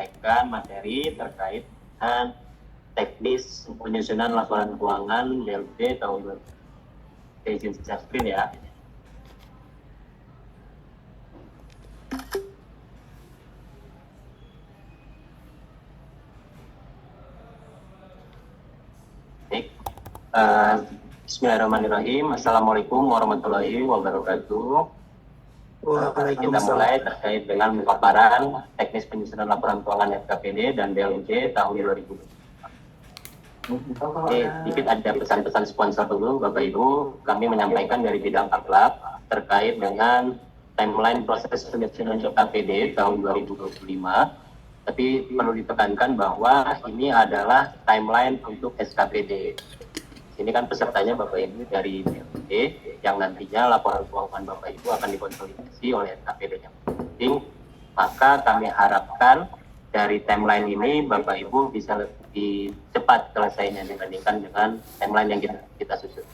menyampaikan materi terkait dengan teknis penyusunan laporan keuangan BLT tahun 2020. Izin share screen ya. Baik. Bismillahirrahmanirrahim. Assalamualaikum warahmatullahi wabarakatuh. Kita mulai terkait dengan pemaparan teknis penyusunan laporan keuangan SKPD dan BLT tahun 2020. Oke, sedikit ada pesan-pesan sponsor dulu, Bapak Ibu. Kami menyampaikan dari bidang akhlak terkait dengan timeline proses penyusunan SKPD tahun 2025. Tapi perlu ditekankan bahwa ini adalah timeline untuk SKPD. Ini kan pesertanya Bapak Ibu dari BLT yang nantinya laporan keuangan Bapak Ibu akan dikonsolidasi oleh SKPD yang penting. Maka kami harapkan dari timeline ini Bapak Ibu bisa lebih cepat selesainya dibandingkan dengan timeline yang kita susun.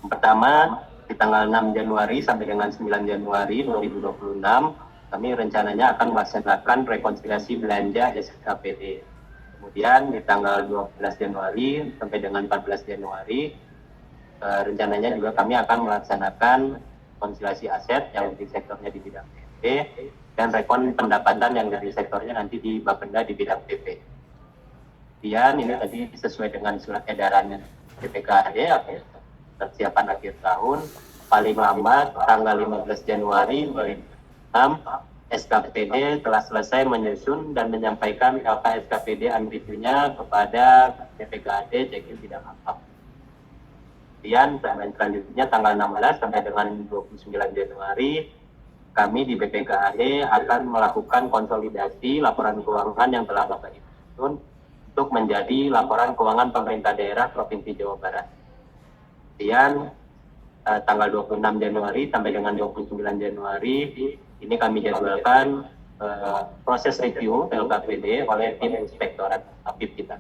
Yang pertama, di tanggal 6 Januari sampai dengan 9 Januari 2026, kami rencananya akan melaksanakan rekonsiliasi belanja SKPD. Kemudian di tanggal 12 Januari sampai dengan 14 Januari, rencananya juga kami akan melaksanakan konsilasi aset yang di sektornya di bidang TP dan rekon pendapatan yang dari sektornya nanti di Bapenda di bidang TP. Kemudian ini tadi sesuai dengan surat edaran BPKAD persiapan akhir tahun, paling lambat tanggal 15 Januari 2026 SKPD telah selesai menyusun dan menyampaikan LK SKPD unreviewnya kepada BPKAD Cekin Bidang Akhlak. Kemudian selanjutnya tanggal 16 sampai dengan 29 Januari kami di BPKAD akan melakukan konsolidasi laporan keuangan yang telah Bapak Ibu susun untuk menjadi laporan keuangan pemerintah daerah Provinsi Jawa Barat. Kemudian tanggal 26 Januari sampai dengan 29 Januari ini kami jadwalkan proses review LKPD oleh tim inspektorat APIP kita.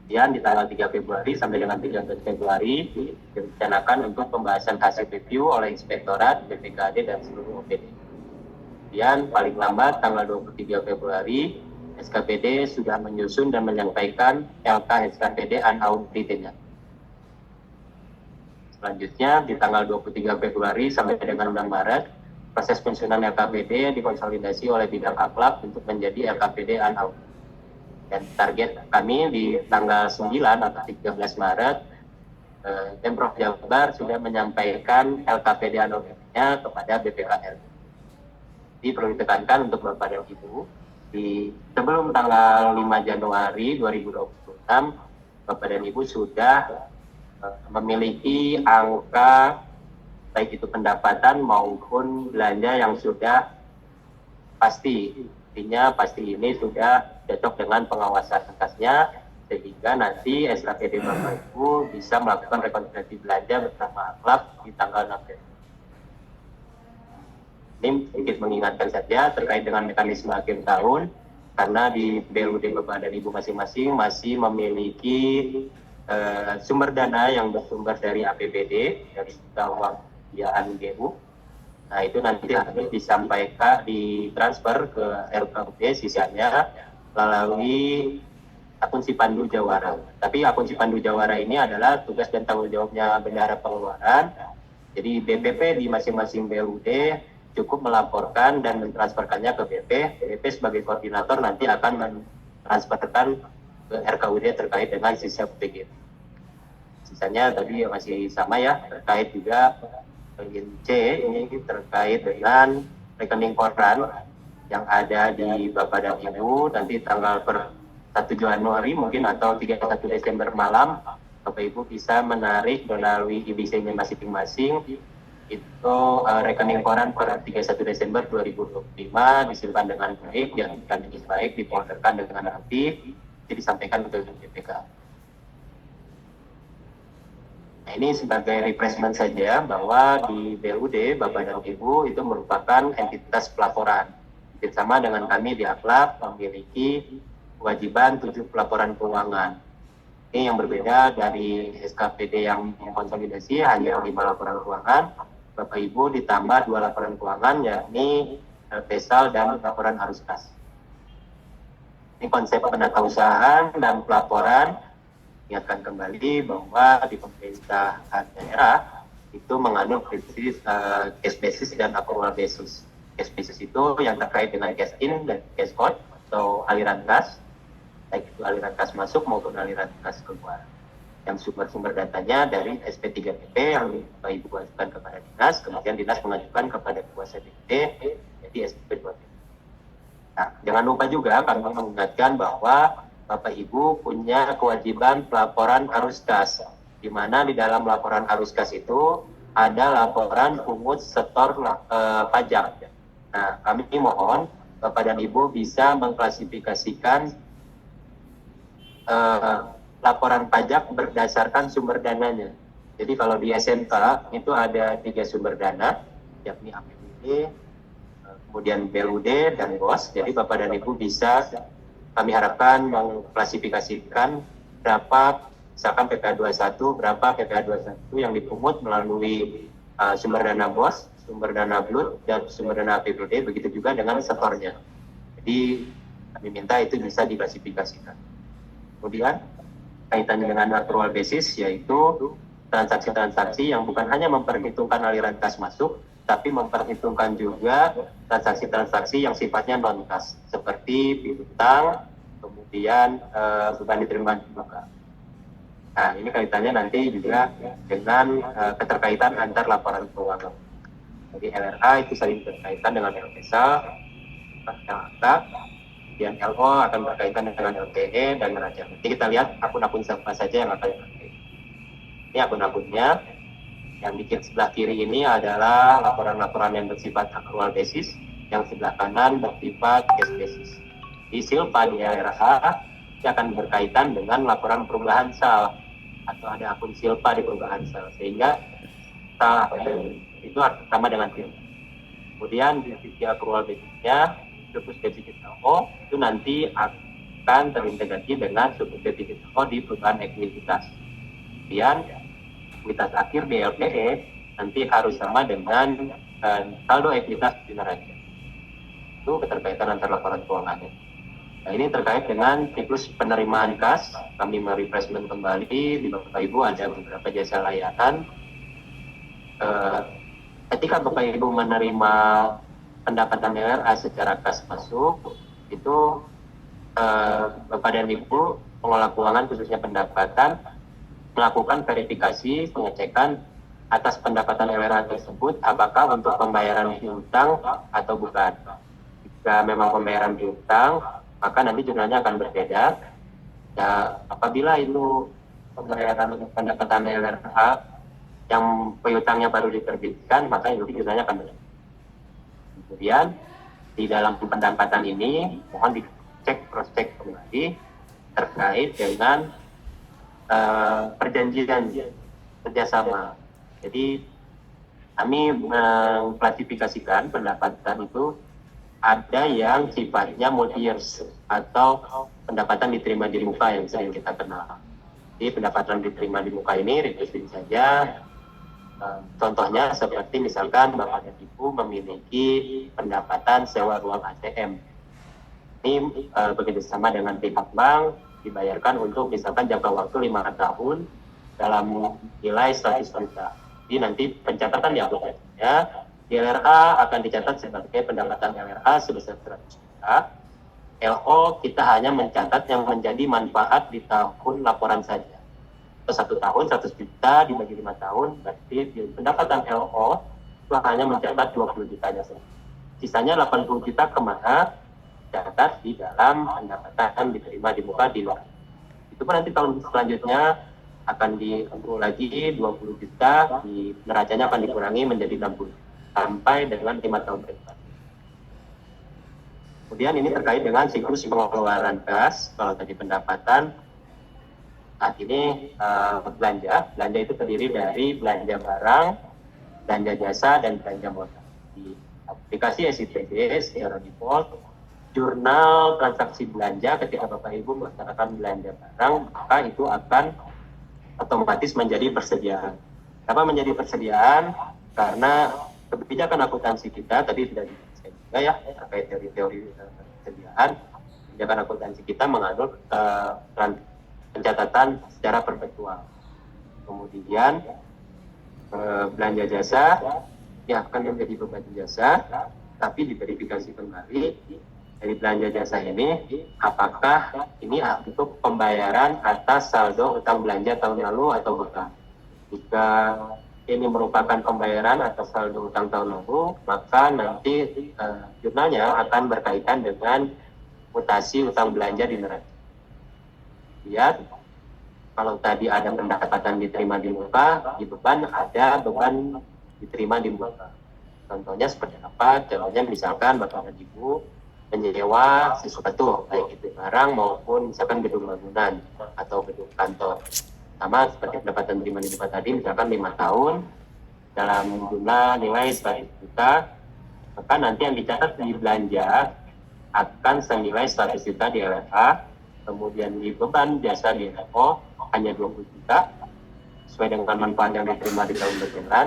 Kemudian di tanggal 3 Februari sampai dengan 13 Februari direncanakan untuk pembahasan hasil review oleh inspektorat, BPKAD dan seluruh OPD. Kemudian paling lambat tanggal 23 Februari SKPD sudah menyusun dan menyampaikan LK SKPD unaudited-nya. Selanjutnya di tanggal 23 Februari sampai dengan 6 Maret proses penyusunan LKPD dikonsolidasi oleh bidang akhlak untuk menjadi LKPD unaudited. Dan target kami di tanggal 9 atau 13 Maret Pemprov Jabar sudah menyampaikan LKPD unaudited-nya kepada BPKR. Jadi perlu ditekankan untuk Bapak dan Ibu, sebelum tanggal 5 Januari 2026 Bapak dan Ibu sudah memiliki angka baik itu pendapatan maupun belanja yang sudah pasti. Artinya pasti ini sudah cocok dengan pengawasan atasnya sehingga nanti SKPD Bapak Ibu bisa melakukan rekonsiliasi belanja bersama akhlak di tanggal 6 Februari. Ini sedikit mengingatkan saja terkait dengan mekanisme akhir tahun karena di BLUD Bapak dan Ibu masing-masing masih memiliki sumber dana yang bersumber dari APBD, dari uang biayaan GU. Nah itu nanti harus disampaikan, ditransfer ke LKUD sisanya melalui akun Sipandu Jawara. Tapi akun Sipandu Jawara ini adalah tugas dan tanggung jawabnya Bendahara Pengeluaran. Jadi BPP di masing-masing BLUD cukup melaporkan dan mentransferkannya ke BP. BP sebagai koordinator nanti akan mentransferkan ke RKUD terkait dengan sisa PG. Sisanya tadi masih sama ya, terkait juga C ini terkait dengan rekening koran yang ada di Bapak dan Ibu nanti tanggal 1 Januari mungkin atau 31 Desember malam Bapak Ibu bisa menarik melalui IBC-nya masing-masing itu rekening koran per 31 Desember 2025 disimpan dengan baik, diajukan dengan baik, dipolderkan dengan rapi, disampaikan ke BPK. Nah, ini sebagai refreshment saja bahwa di BLUD Bapak dan Ibu itu merupakan entitas pelaporan. Bersama dengan kami di Akhlak memiliki kewajiban 7 pelaporan keuangan. Ini yang berbeda dari SKPD yang konsolidasi hanya 5 laporan keuangan. Bapak Ibu ditambah 2 laporan keuangan yakni PESAL dan laporan arus kas. Ini konsep penatausahaan dan pelaporan. Ingatkan kembali bahwa di pemerintahan daerah itu menganut prinsip cash basis dan accrual basis. Cash basis itu yang terkait dengan cash in dan cash out atau aliran kas, baik itu aliran kas masuk maupun aliran kas keluar. Yang sumber-sumber datanya dari SP3PP yang Bapak Ibu ajukan kepada dinas, kemudian dinas mengajukan kepada kuasa DPD, jadi SP2PP. Nah, jangan lupa juga kami mengingatkan bahwa Bapak Ibu punya kewajiban pelaporan arus kas, di mana di dalam laporan arus kas itu ada laporan pungut setor pajak. Nah, kami mohon Bapak dan Ibu bisa mengklasifikasikan laporan pajak berdasarkan sumber dananya. Jadi kalau di SMK itu ada 3 sumber dana, yakni APBD, kemudian BLUD dan BOS. Jadi Bapak dan Ibu bisa, kami harapkan mengklasifikasikan berapa, misalkan PPh 21, berapa PPh 21 yang dipungut melalui sumber dana BOS, sumber dana BLUD, dan sumber dana APBD, begitu juga dengan setornya. Jadi kami minta itu bisa diklasifikasikan. Kemudian kaitannya dengan accrual basis, yaitu transaksi-transaksi yang bukan hanya memperhitungkan aliran kas masuk, tapi memperhitungkan juga transaksi-transaksi yang sifatnya non-kas, seperti piutang, kemudian beban diterima juga. Nah, ini kaitannya nanti juga dengan keterkaitan antar laporan keuangan. Jadi LRA itu saling berkaitan dengan LPSA, LHK, kemudian LO akan berkaitan dengan LTE dan neraca. Nanti kita lihat akun-akun siapa saja yang akan dipakai. Ini akun-akunnya. Yang di sebelah kiri ini adalah laporan-laporan yang bersifat accrual basis, yang sebelah kanan bersifat cash basis. Di Silpa di LRA akan berkaitan dengan laporan perubahan sal, atau ada akun Silpa di perubahan sal, sehingga itu sama dengan Silpa. Kemudian di sisi accrual basisnya, surplus defisit LO itu nanti akan terintegrasi dengan surplus defisit LO di perubahan ekuitas. Kemudian ekuitas akhir di LPE nanti harus sama dengan saldo ekuitas di neraca. Itu keterkaitan antara laporan keuangannya. Nah, ini terkait dengan siklus penerimaan kas. Kami merefreshment kembali di Bapak Ibu ada beberapa jasa layanan. Ketika Bapak Ibu menerima pendapatan LRA secara kas masuk, itu Bapak dan Ibu pengelola keuangan khususnya pendapatan melakukan verifikasi pengecekan atas pendapatan LRA tersebut apakah untuk pembayaran piutang atau bukan. Jika memang pembayaran piutang, maka nanti jurnalnya akan berbeda. Ya, apabila itu pembayaran pendapatan LRA yang piutangnya baru diterbitkan, maka itu jurnalnya akan berbeda. Kemudian di dalam pendapatan ini mohon dicek cross-check kembali terkait dengan perjanjian kerjasama. Jadi kami mengklasifikasikan pendapatan itu ada yang sifatnya multi years atau pendapatan diterima di muka yang sering kita kenal. Jadi pendapatan diterima di muka ini reducing saja. Contohnya seperti misalkan Bapak dan Ibu memiliki pendapatan sewa ruang ATM. Ini bekerja sama dengan pihak bank, dibayarkan untuk misalkan jangka waktu 5 tahun dalam nilai 100 juta. Jadi nanti pencatatan di aplikasinya, di LRA akan dicatat sebagai pendapatan LRA sebesar 100 juta. LO kita hanya mencatat yang menjadi manfaat di tahun laporan saja. Atau 1 tahun 100 juta dibagi 5 tahun, berarti pendapatan LO itu hanya mencatat 20 jutanya saja. Sisanya 80 juta kemana? Catat di dalam pendapatan diterima di muka di luar. Itu pun nanti tahun selanjutnya akan diampul lagi 20 juta, di neracanya akan dikurangi menjadi 60 sampai dengan 5 tahun ke depan. Kemudian ini terkait dengan siklus pengeluaran kas. Kalau tadi pendapatan, saat ini belanja itu terdiri dari belanja barang, belanja jasa, dan belanja modal. Di aplikasi SITD secara default, jurnal transaksi belanja ketika Bapak Ibu melaksanakan belanja barang, maka itu akan otomatis menjadi persediaan. Kenapa menjadi persediaan? Karena kebijakan akuntansi kita tadi sudah dijelaskan juga ya terkait dari teori persediaan. kebijakan akuntansi kita menganut pencatatan secara perpetual. Kemudian belanja jasa yang akan menjadi beban jasa, tapi diverifikasi kembali dari belanja jasa ini apakah ini untuk pembayaran atas saldo utang belanja tahun lalu atau bukan. Jika ini merupakan pembayaran atas saldo utang tahun lalu, maka nanti jurnalnya akan berkaitan dengan mutasi utang belanja di neraca. Lihat, kalau tadi ada pendapatan diterima di muka, di beban ada beban diterima di muka. Contohnya seperti apa? Contohnya misalkan Bapak dan Ibu menyewa sesuatu, baik itu barang maupun misalkan gedung bangunan atau gedung kantor. Sama seperti pendapatan diterima di muka tadi, misalkan 5 tahun dalam jumlah nilai 100 juta, maka nanti yang dicatat di belanja akan senilai 100 juta di LFA, kemudian di beban jasa di LFO hanya 20 juta sesuai dengan manfaat yang diterima di tahun berjalan.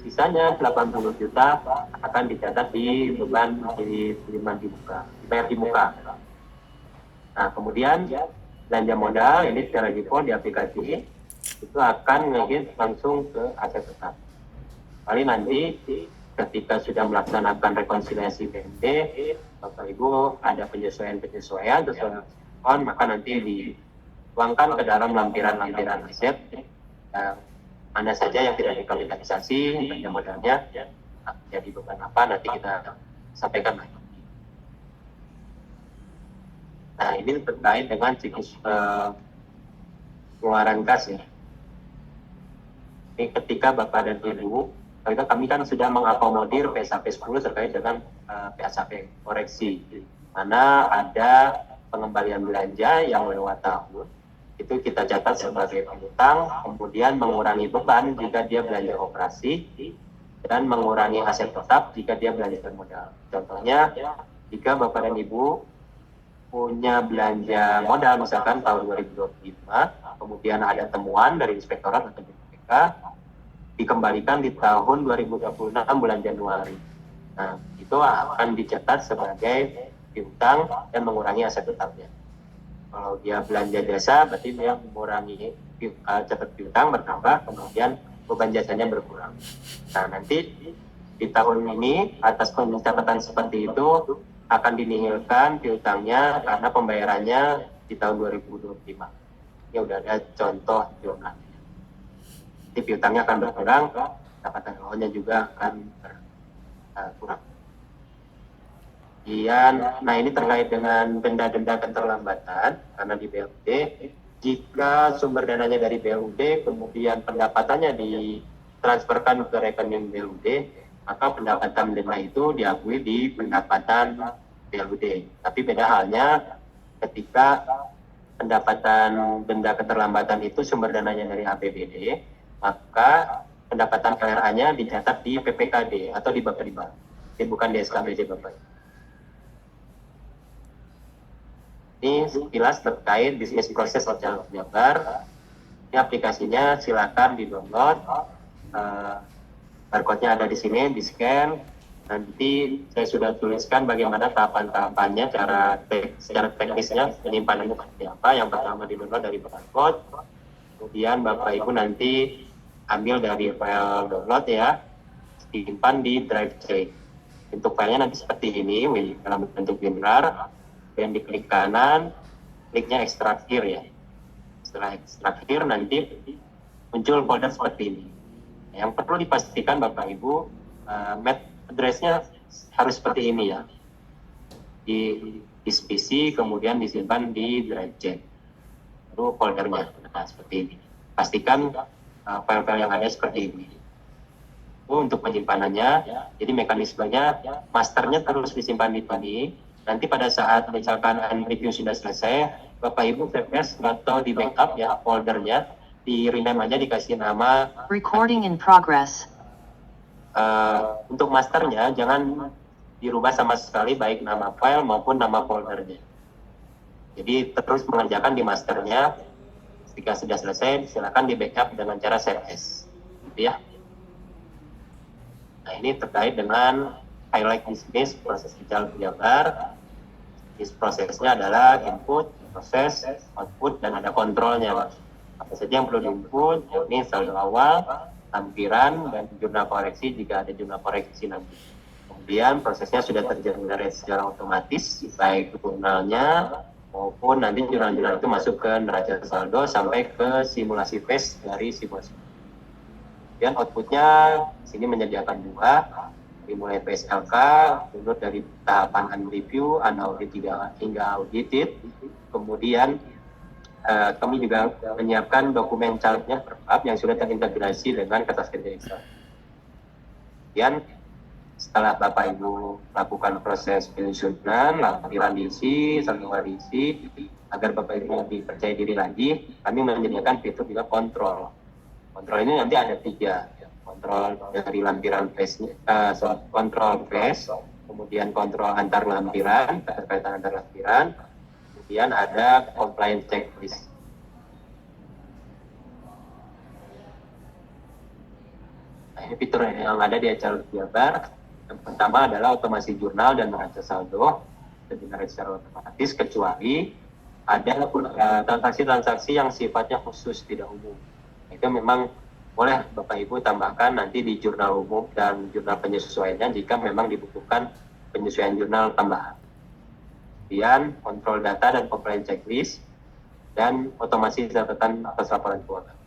Sisanya 80 juta akan dicatat di beban diterima di muka, dibayar di muka. Nah, kemudian belanja modal ini secara default di aplikasi itu akan ngegit langsung ke aset tetap. Kali nanti ketika sudah melaksanakan rekonsiliasi BND, Bapak Ibu ada penyesuaian sesuai on, maka nanti dituangkan ke dalam lampiran-lampiran aset mana saja yang tidak dikapitalisasi belanja modalnya jadi beban apa nanti kita sampaikan lagi. Nah, ini terkait dengan siklus pengeluaran kas ya. Ini ketika Bapak dan Ibu, kami kan sudah mengakomodir PSAP 10 terkait dengan PSAP koreksi, mana ada pengembalian belanja yang lewat tahun, itu kita catat sebagai piutang, kemudian mengurangi beban jika dia belanja operasi, dan mengurangi aset tetap jika dia belanja modal. Contohnya, jika Bapak dan Ibu punya belanja modal misalkan tahun 2025, kemudian ada temuan dari inspektorat atau BPK, dikembalikan di tahun 2026 bulan Januari. Nah, itu akan dicatat sebagai piutang dan mengurangi aset tetapnya. Kalau dia belanja jasa, berarti dia mengurangi catat piutang bertambah, kemudian beban jasanya berkurang. Nah, nanti di tahun ini atas pencatatan seperti itu akan dinihilkan piutangnya karena pembayarannya di tahun 2025. Ini udah ada contoh jurnal. Jadi piutangnya akan berkurang, pendapatan awalnya juga akan berkurang. Nah ini terkait dengan denda-denda keterlambatan, karena di BLUD, jika sumber dananya dari BLUD, kemudian pendapatannya ditransferkan ke rekening BLUD, maka pendapatan denda itu diakui di pendapatan BLUD. Tapi beda halnya ketika pendapatan denda keterlambatan itu sumber dananya dari APBD, maka pendapatan KRA-nya dicatat di PPKD atau di Baperiba, bukan di SKBJ Bapak. Ini sekilas terkait bisnis proses Ojal Jabar. Ini aplikasinya silakan di-download. Barcode-nya ada di sini, di-scan. Nanti saya sudah tuliskan bagaimana tahapan-tahapannya, secara teknisnya penyimpanannya seperti apa. Yang pertama di-download dari barcode. Kemudian Bapak Ibu nanti ambil dari file download ya, simpan di drive C. Bentuk filenya nanti seperti ini, dalam bentuk WinRAR. Dan diklik kanan, kliknya ekstraktir ya. Setelah ekstraktir nanti muncul folder seperti ini. Yang perlu dipastikan Bapak Ibu, MAC address-nya harus seperti ini ya. Di PC, kemudian disimpan di drive C. Lalu foldernya, seperti ini. Pastikan file-file yang ada seperti ini. Untuk penyimpanannya, jadi mekanismenya, masternya terus disimpan di sini. Nanti pada saat misalkan review sudah selesai, Bapak Ibu VPS atau di backup ya foldernya, di rename aja dikasih nama recording in progress. Untuk masternya jangan dirubah sama sekali baik nama file maupun nama foldernya. Jadi terus mengerjakan di masternya. Ketika sudah selesai, silakan di backup dengan cara save as, gitu ya. Nah ini terkait dengan highlight bisnis proses Ojal Jabar. Prosesnya adalah input, proses, output, dan ada kontrolnya. Apa saja yang perlu diinput, yakni saldo awal, lampiran, dan jurnal koreksi jika ada jurnal koreksi nanti. Kemudian prosesnya sudah tergenerate secara otomatis, baik jurnalnya maupun nanti jurnal-jurnal itu masuk ke neraca saldo sampai ke simulasi phase dari simulasi. Kemudian outputnya sini menyediakan dua, dimulai PSLK, menurut dari tahapan unreview, unaudit hingga audited. Kemudian kami juga menyiapkan dokumen chartnya per bab yang sudah terintegrasi dengan kertas kerja Excel. Kemudian setelah Bapak Ibu melakukan proses penyusunan, lampiran diisi, saldo diisi, agar Bapak Ibu lebih percaya diri lagi, kami menyediakan fitur juga kontrol. Kontrol ini nanti ada 3. Kontrol dari lampiran kontrol phase, kemudian kontrol antar lampiran, keterkaitan antar lampiran, kemudian ada compliance checklist. Nah, ini fitur yang ada di Excel Jabar. Yang pertama adalah otomasi jurnal dan neraca saldo, tergenerate secara otomatis kecuali ada transaksi-transaksi yang sifatnya khusus tidak umum. Itu memang boleh Bapak Ibu tambahkan nanti di jurnal umum dan jurnal penyesuaiannya jika memang dibutuhkan penyesuaian jurnal tambahan. Kemudian kontrol data dan compliance checklist dan otomasi catatan atas laporan keuangan.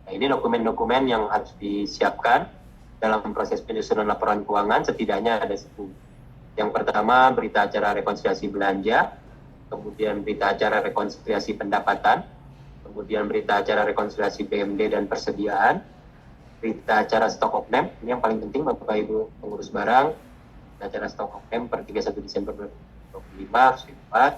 Nah, ini dokumen-dokumen yang harus disiapkan dalam proses penyusunan laporan keuangan, setidaknya ada 10. Yang pertama berita acara rekonsiliasi belanja, kemudian berita acara rekonsiliasi pendapatan, kemudian berita acara rekonsiliasi BMD dan persediaan, berita acara stok of name, ini yang paling penting Bapak Ibu pengurus barang, acara stok of name per 31 Desember 2025 harus dibuat.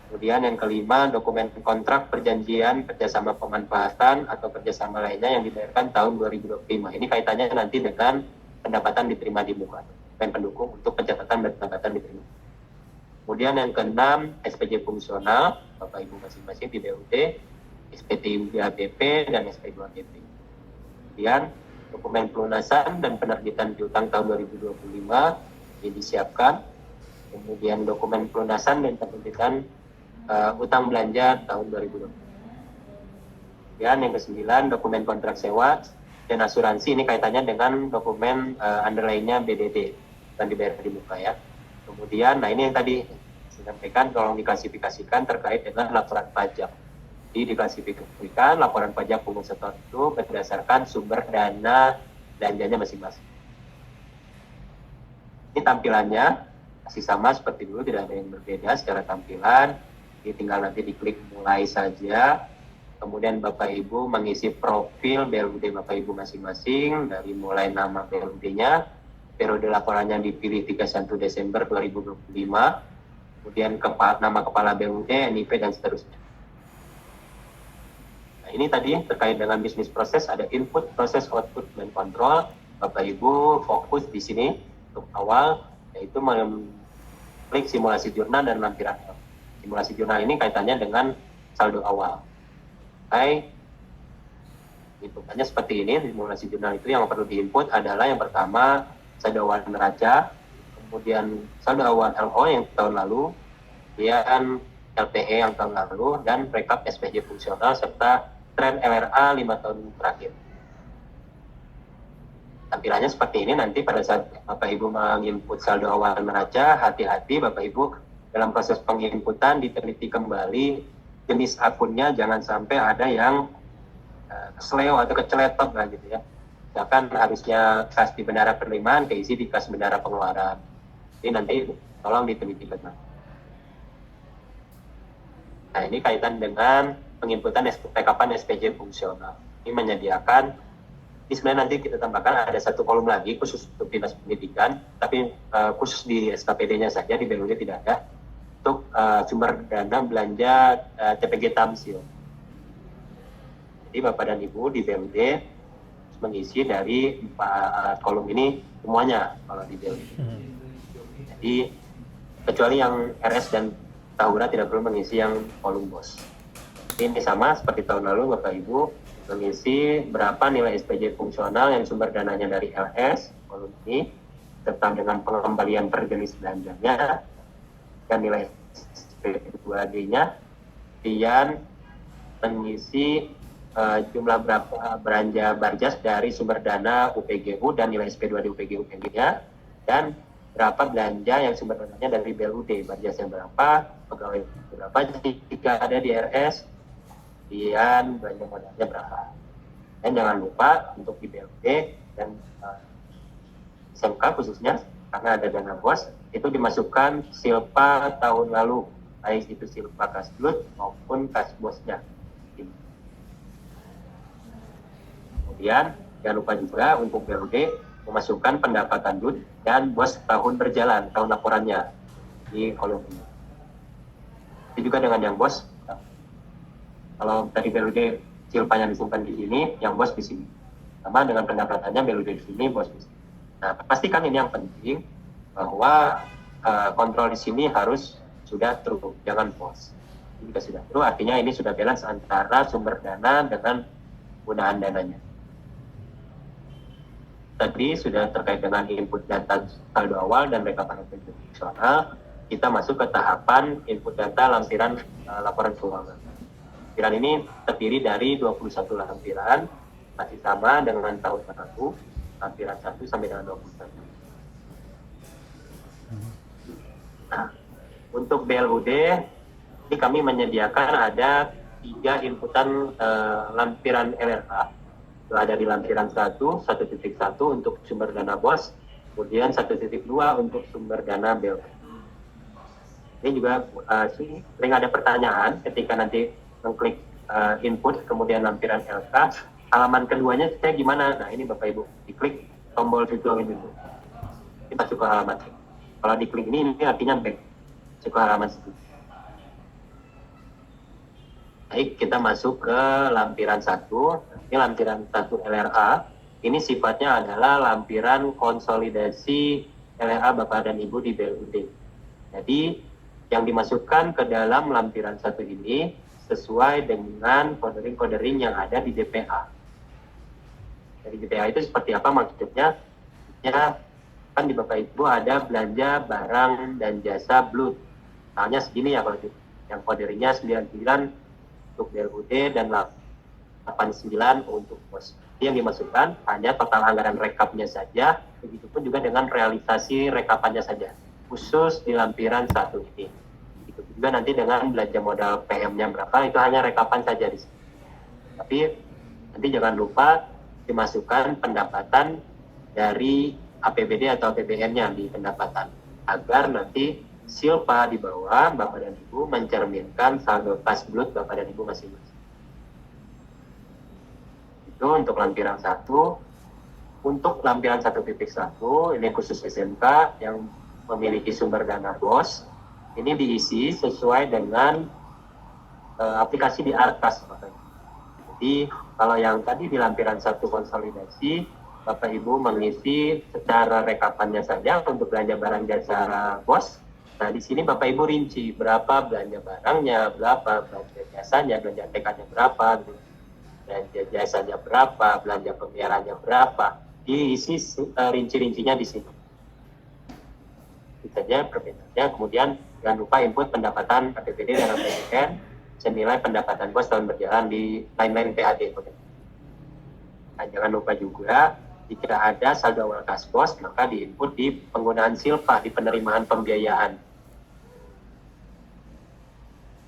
Kemudian yang kelima, dokumen kontrak perjanjian kerjasama pemanfaatan atau kerjasama lainnya yang dibayarkan tahun 2025. Ini kaitannya nanti dengan pendapatan diterima di muka, dan pendukung untuk pencatatan pendapatan diterima. Kemudian yang keenam, SPJ fungsional, Bapak Ibu masing-masing di BUD, SPT ABP dan SP2BP. Kemudian dokumen pelunasan dan penerbitan piutang tahun 2025 ini disiapkan. Kemudian dokumen pelunasan dan penerbitan utang belanja tahun 2020. Dan yang ke-9, dokumen kontrak sewa dan asuransi, ini kaitannya dengan dokumen underline-nya BDD dan dibayar di muka ya. Kemudian, nah ini yang tadi saya sampaikan, tolong diklasifikasikan terkait dengan laporan pajak. Jadi diklasifikasikan laporan pajak pungut setor itu berdasarkan sumber dana belanjanya masing-masing. Ini tampilannya masih sama seperti dulu, tidak ada yang berbeda secara tampilan. Jadi tinggal nanti diklik mulai saja. Kemudian Bapak Ibu mengisi profil BLUD Bapak Ibu masing-masing dari mulai nama BLUD-nya, periode laporannya dipilih 31 Desember 2025, kemudian nama kepala BLUD, NIP dan seterusnya. Nah, ini tadi terkait dengan bisnis proses, ada input, proses, output, dan kontrol. Bapak Ibu fokus di sini untuk awal, yaitu mengklik simulasi jurnal dan lampiran. Simulasi jurnal ini kaitannya dengan saldo awal. Baik, inputannya seperti ini. Simulasi jurnal itu yang perlu diinput adalah yang pertama saldo awal neraca, kemudian saldo awal LO yang tahun lalu, kemudian LPE yang tahun lalu, dan rekap SPJ fungsional serta tren LRA 5 tahun terakhir. Tampilannya seperti ini. Nanti pada saat Bapak Ibu menginput saldo awal neraca, hati-hati Bapak Ibu dalam proses penginputan diteliti kembali jenis akunnya, jangan sampai ada yang kesleo atau keceletot lah gitu ya. Bahkan harusnya kas di bendara penerimaan keisi di kas bendara pengeluaran. Ini nanti tolong diteliti benar. Nah, ini kaitan dengan penginputan rekapan SPJ fungsional. Ini menyediakan, ini sebenarnya nanti kita tambahkan ada satu kolom lagi khusus untuk dinas pendidikan, tapi khusus di SKPD-nya saja, di BLUD tidak ada, untuk sumber dana belanja TPG Tamsil. Jadi Bapak dan Ibu di BLUD mengisi dari 4 kolom ini semuanya kalau di BLUD. Jadi kecuali yang RS dan Tahura tidak perlu mengisi yang kolom BOS. Ini sama seperti tahun lalu Bapak Ibu mengisi berapa nilai SPJ fungsional yang sumber dananya dari LS kolom ini, serta dengan pengembalian per jenis belanjanya, dan nilai SP2D-nya, kemudian mengisi jumlah berapa belanja Barjas dari sumber dana UPGU dan nilai SP2D UPGU nya, dan berapa belanja yang sumber dananya dari BLUD, Barjasnya berapa, pegawai berapa jika ada di RS, kemudian belanja modalnya berapa. Dan jangan lupa untuk di BLUD dan SMK khususnya, karena ada dana BOS, itu dimasukkan silpa tahun lalu, baik itu silpa kasblut maupun kasbosnya. Kemudian jangan lupa juga untuk BLUD memasukkan pendapatan DUT dan BOS tahun berjalan, tahun laporannya di kolom ini. Itu juga dengan yang BOS. Kalau tadi BLUD silpanya disimpan di sini, yang BOS di sini. Sama dengan pendapatannya BLUD di sini, BOS di sini. Nah, pastikan ini yang penting bahwa kontrol di sini harus sudah true, jangan false. Jika sudah true, artinya ini sudah balance antara sumber dana dengan penggunaan dananya. Tadi sudah terkait dengan input data saldo awal dan rekapan operasional. Kita masuk ke tahapan input data lampiran laporan keuangan. Lampiran ini terdiri dari 21 lampiran, masih sama dengan tahun lalu, lampiran 1 sampai dengan 21. Nah, untuk BLUD, ini kami menyediakan ada 3 inputan lampiran LRA. Itu ada di lampiran 1, 1.1 untuk sumber dana BOS, kemudian 1.2 untuk sumber dana BLUD. Ini juga sering ada pertanyaan ketika nanti mengklik input, kemudian lampiran LK, halaman keduanya saya gimana? Nah, ini Bapak Ibu, diklik tombol situ ini. Ini masuk ke halaman. Kalau diklik ini artinya back, masuk ke halaman situ. Baik, kita masuk ke lampiran 1. Ini lampiran 1 LRA. Ini sifatnya adalah lampiran konsolidasi LRA Bapak dan Ibu di BLUD. Jadi, yang dimasukkan ke dalam lampiran 1 ini sesuai dengan kodering-kodering yang ada di DPA. Dari DPA itu seperti apa maksudnya? Ya, kan di Bapak Ibu ada belanja barang dan jasa BLUD. Misalnya segini ya kalau itu. Yang koderingnya 99 untuk BLUD dan 89 untuk BOS. Yang dimasukkan hanya total anggaran rekapnya saja, begitupun juga dengan realisasi rekapannya saja, khusus di lampiran 1 ini. Begitu juga nanti dengan belanja modal PM-nya berapa, itu hanya rekapan saja di sini. Tapi nanti jangan lupa dimasukkan pendapatan dari APBD atau APBN-nya di pendapatan, agar nanti silpa di bawah Bapak dan Ibu mencerminkan saldo kas BLUD Bapak dan Ibu masing-masing. Itu untuk lampiran 1. Untuk lampiran 1.1, ini khusus SMK yang memiliki sumber dana BOS, ini diisi sesuai dengan aplikasi di Arkas. Jadi kalau yang tadi di lampiran 1 konsolidasi, Bapak Ibu mengisi secara rekapannya saja untuk belanja barang jasa BOS. Nah, di sini Bapak Ibu rinci berapa belanja barangnya, berapa belanja jasanya, belanja TK-nya berapa, belanja jasanya berapa, belanja pemeliharannya berapa. Diisi rinci-rincinya di sini. Itu saja perbedaannya. Kemudian jangan lupa input pendapatan APBD dan APBN senilai pendapatan BOS tahun berjalan di timeline PAD. Nah, jangan lupa juga jika ada saldo awal kas BOS, maka diinput di penggunaan silpa di penerimaan pembiayaan.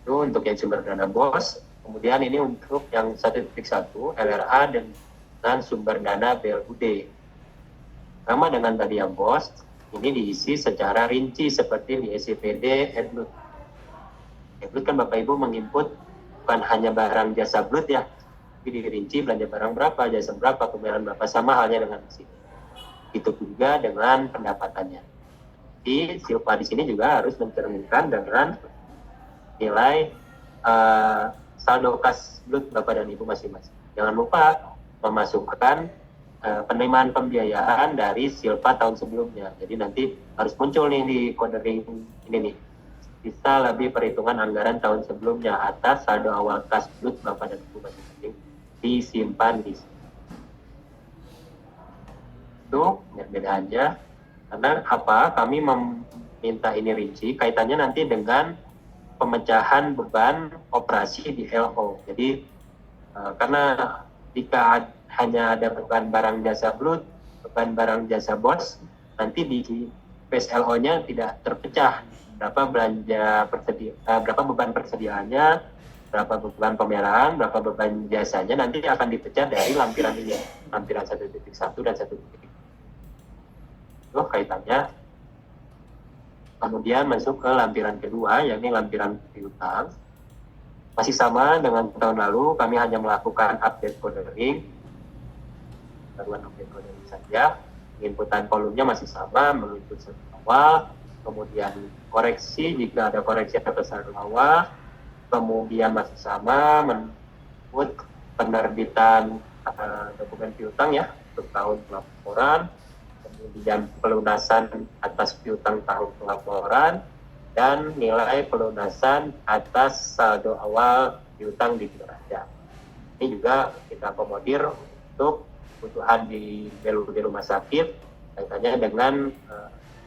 Itu untuk yang sumber dana BOS. Kemudian ini untuk yang 1.1 LRA dengan sumber dana BLUD. Sama dengan tadi yang BOS, ini diisi secara rinci seperti di SCPD EDLUD. EDLUD kan Bapak Ibu menginput bukan hanya barang jasa BLUD ya, tapi dirinci belanja barang berapa, jasa berapa, pembayaran berapa, sama halnya dengan di sini. Itu juga dengan pendapatannya. Di silpa di sini juga harus mencerminkan dengan nilai saldo kas BLUD Bapak dan Ibu masing-masing. Jangan lupa memasukkan penerimaan pembiayaan dari silpa tahun sebelumnya. Jadi nanti harus muncul nih di kodering ini nih. Bisa lebih perhitungan anggaran tahun sebelumnya atas saldo awal kas BLUD Bapak dan Ibu masing-masing disimpan di sini. Itu perbedaannya. Karena apa? Kami minta ini rinci, kaitannya nanti dengan pemecahan beban operasi di LO. Jadi karena jika hanya ada beban barang jasa brut, beban barang jasa bos, nanti di PSLO-nya tidak terpecah berapa berapa beban persediaannya, berapa beban pemeliharaan, berapa beban jasanya, nanti akan dipecah dari lampiran ini, lampiran 1.1 dan 1.2. Itu kaitannya. Kemudian masuk ke lampiran kedua, yakni lampiran piutang. Masih sama dengan tahun lalu, kami hanya melakukan update codering, baruan update codering saja. Inputan kolomnya masih sama, menginput saldo awal, kemudian koreksi jika ada koreksi atas saldo awal, kemudian masih sama menginput penerbitan dokumen piutang ya untuk tahun pelaporan, kemudian pelunasan atas piutang tahun pelaporan, dan nilai pelunasan atas saldo awal piutang di neraca. Ini juga kita akomodir untuk kebutuhan di BLU di rumah sakit kaitannya dengan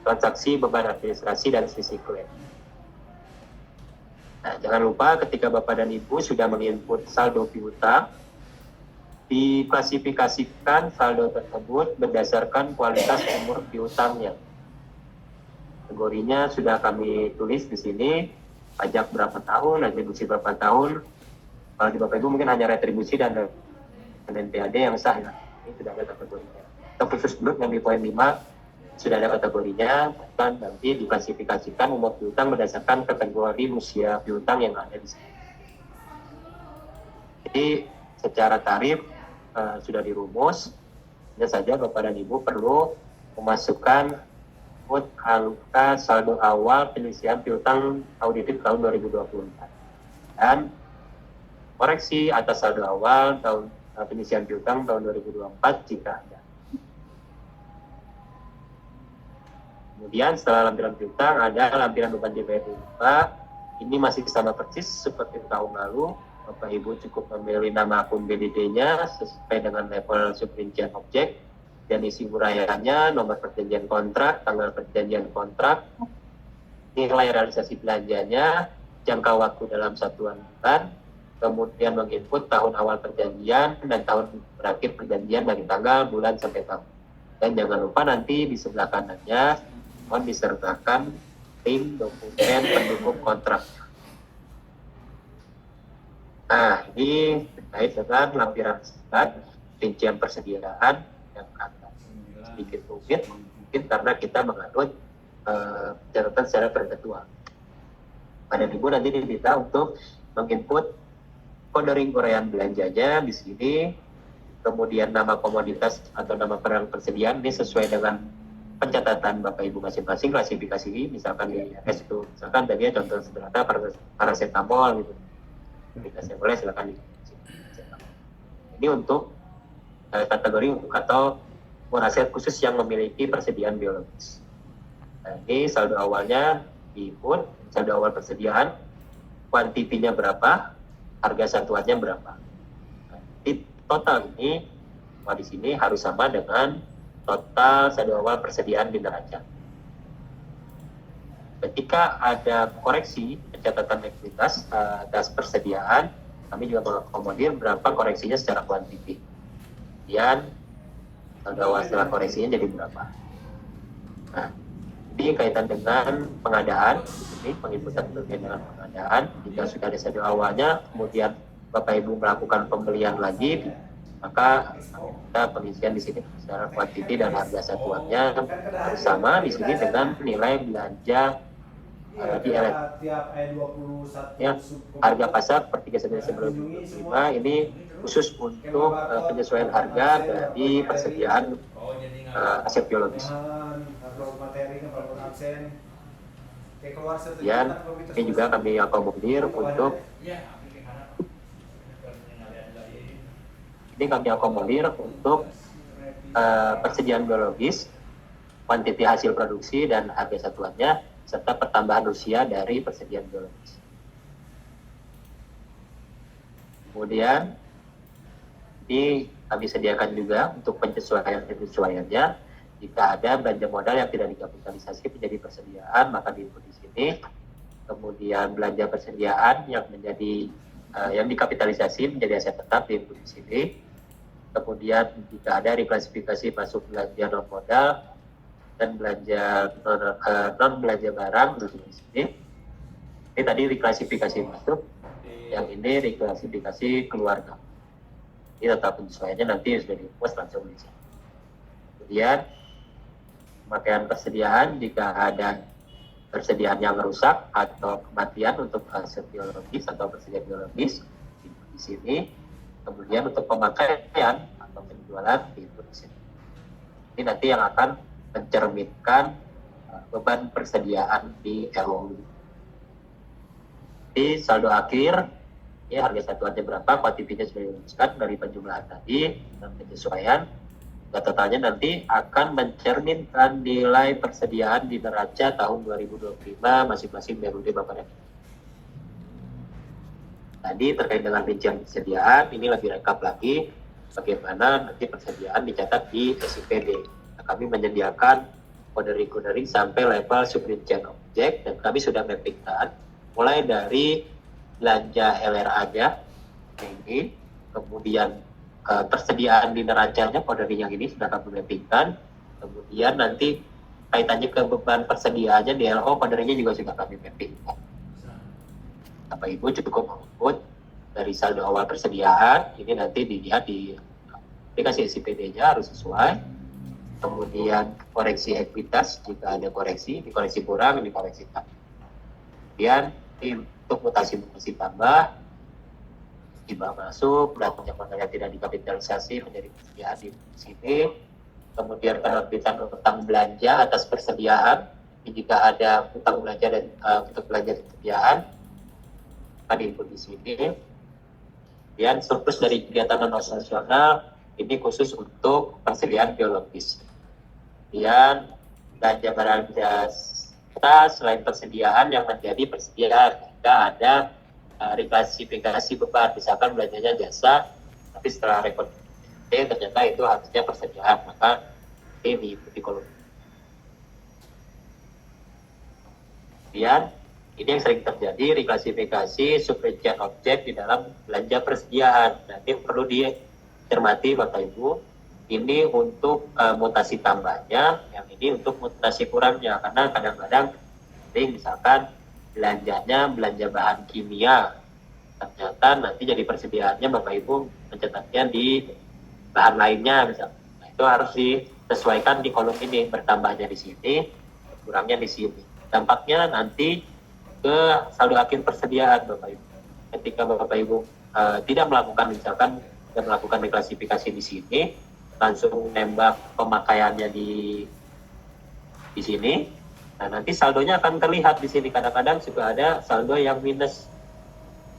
transaksi beban administrasi dan sisi klaim. Nah, jangan lupa ketika Bapak dan Ibu sudah menginput saldo piutang, diklasifikasikan saldo tersebut berdasarkan kualitas umur piutangnya. Kategorinya sudah kami tulis di sini, pajak berapa tahun, retribusi berapa tahun. Kalau di Bapak Ibu mungkin hanya retribusi dan NPAD yang sah ya. Ini sudah ada kategorinya. Atau khusus brut yang di poin 5 sudah ada kategorinya, dan nanti diklasifikasikan umur piutang berdasarkan kategori usia piutang yang ada di sini. Jadi secara tarif sudah dirumus, hanya saja Bapak dan Ibu perlu memasukkan angka saldo awal penyisian piutang auditif tahun 2024 dan koreksi atas saldo awal tahun penyisian piutang tahun 2024 jika ada. Kemudian setelah lampiran piutang ada lampiran beban DPR 2. Ini masih sama persis seperti tahun lalu. Bapak Ibu cukup memilih nama akun BDD-nya sesuai dengan level subrincian objek dan isi uraiannya, nomor perjanjian kontrak, tanggal perjanjian kontrak, nilai realisasi belanjanya, jangka waktu dalam satuan bulan, kemudian menginput tahun awal perjanjian dan tahun berakhir perjanjian dari tanggal, bulan, sampai tahun. Dan jangan lupa nanti di sebelah kanannya mohon disertakan tim dokumen pendukung kontrak. Nah, ini terkait dengan lampiran singkat, rincian persediaan yang agak sedikit rumit, mungkin karena kita menganut catatan secara perketuan. Pada Ibu nanti diminta untuk menginput codering uraian belanjanya di sini, kemudian nama komoditas atau nama barang persediaan ini sesuai dengan pencatatan Bapak Ibu masing-masing, klasifikasi misalkan di S itu, misalkan tadi contoh sederhana paracetamol gitu. Aplikasi boleh silakan. Ini untuk kategori untuk atau aset khusus yang memiliki persediaan biologis. Nah, ini saldo awalnya diinput, saldo awal persediaan, kuantitinya berapa, harga satuannya berapa. Nah, di total ini, di sini harus sama dengan total saldo awal persediaan di neraca. Ketika ada koreksi pencatatan ekuitas atas persediaan, kami juga mengakomodir berapa koreksinya secara kuantiti. Kemudian saldo awal setelah koreksinya jadi berapa. Nah, ini kaitan dengan pengadaan, ini penginputan berkaitan dengan pengadaan. Jika sudah ada saldo awalnya, kemudian Bapak Ibu melakukan pembelian lagi, maka kita pengisian di sini secara kuantiti dan harga satuannya bersama di sini dengan nilai belanja di ya, harga pasar per 31/2025 ini khusus untuk penyesuaian harga dari persediaan aset biologis. Kemudian ini juga kami akomodir untuk persediaan biologis, kuantiti hasil produksi dan harga satuannya, serta pertambahan usia dari persediaan biologis. Kemudian ini kami sediakan juga untuk penyesuaiannya, Jika ada belanja modal yang tidak dikapitalisasi menjadi persediaan, maka diinput di sini. Kemudian belanja persediaan yang menjadi yang dikapitalisasi menjadi aset tetap diinput di sini. Kemudian jika ada reklasifikasi masuk belanja non modal dan belanja non belanja barang di sini. Ini tadi reklasifikasi masuk, yang ini reklasifikasi keluarga. Ini data penyesuaiannya nanti sudah di-post langsung di sini. Kemudian pemakaian persediaan jika ada persediaan yang rusak atau kematian untuk aset biologis atau persediaan biologis di sini. Kemudian untuk pemakaian atau penjualan di sini. Ini nanti yang akan mencerminkan beban persediaan di ROU. Di saldo akhir, ya harga satuannya berapa, kuantitinya sudah dirumuskan dari penjumlahan tadi dan penyesuaian. Totalnya nanti akan mencerminkan nilai persediaan di neraca tahun 2025 masing-masing BUMD Bapak dan Ibu. Tadi terkait dengan rincian persediaan, ini lebih lengkap lagi bagaimana nanti persediaan dicatat di SIPD. Nah, kami menyediakan kode-kode sampai level subrincian objek dan kami sudah mappingkan mulai dari belanja LRA-nya ini, kemudian persediaan di neracanya kode yang ini sudah kami mappingkan, kemudian nanti kaitannya ke beban persediaannya di LO kodenya juga sudah kami mappingkan. Bapak Ibu cukup menginput dari saldo awal persediaan, ini nanti dilihat di aplikasi SIPD-nya harus sesuai, kemudian koreksi ekuitas jika ada koreksi, dikoreksi kurang, dikoreksi tambah. Kemudian untuk mutasi tambah, timbal masuk, dan yang tidak dikapitalisasi menjadi persediaan di sini. Kemudian penerbitan utang belanja atas persediaan, jika ada utang belanja dan untuk belanja persediaan, tadi input di sini. Kemudian surplus dari kegiatan non operasional, ini khusus untuk persediaan biologis. Kemudian belanja barang jasa selain persediaan yang menjadi persediaan, jika ada reklasifikasi beban, misalkan belanjanya jasa, tapi setelah rekod ternyata itu harusnya persediaan, maka ini diikuti kolom. Kemudian ini yang sering terjadi, reklasifikasi subrincian objek di dalam belanja persediaan. Nanti perlu dicermati Bapak Ibu, ini untuk mutasi tambahnya, yang ini untuk mutasi kurangnya, karena kadang-kadang misalkan belanjanya belanja bahan kimia, ternyata nanti jadi persediaannya Bapak Ibu mencatatnya di bahan lainnya misalnya. Nah, itu harus disesuaikan di kolom ini, bertambahnya di sini, kurangnya di sini. Dampaknya nanti ke saldo akhir persediaan Bapak Ibu. Ketika Bapak Ibu tidak melakukan, misalkan tidak melakukan reklasifikasi di sini, langsung nembak pemakaiannya di sini. Nah, nanti saldonya akan terlihat di sini. Kadang-kadang juga ada saldo yang minus.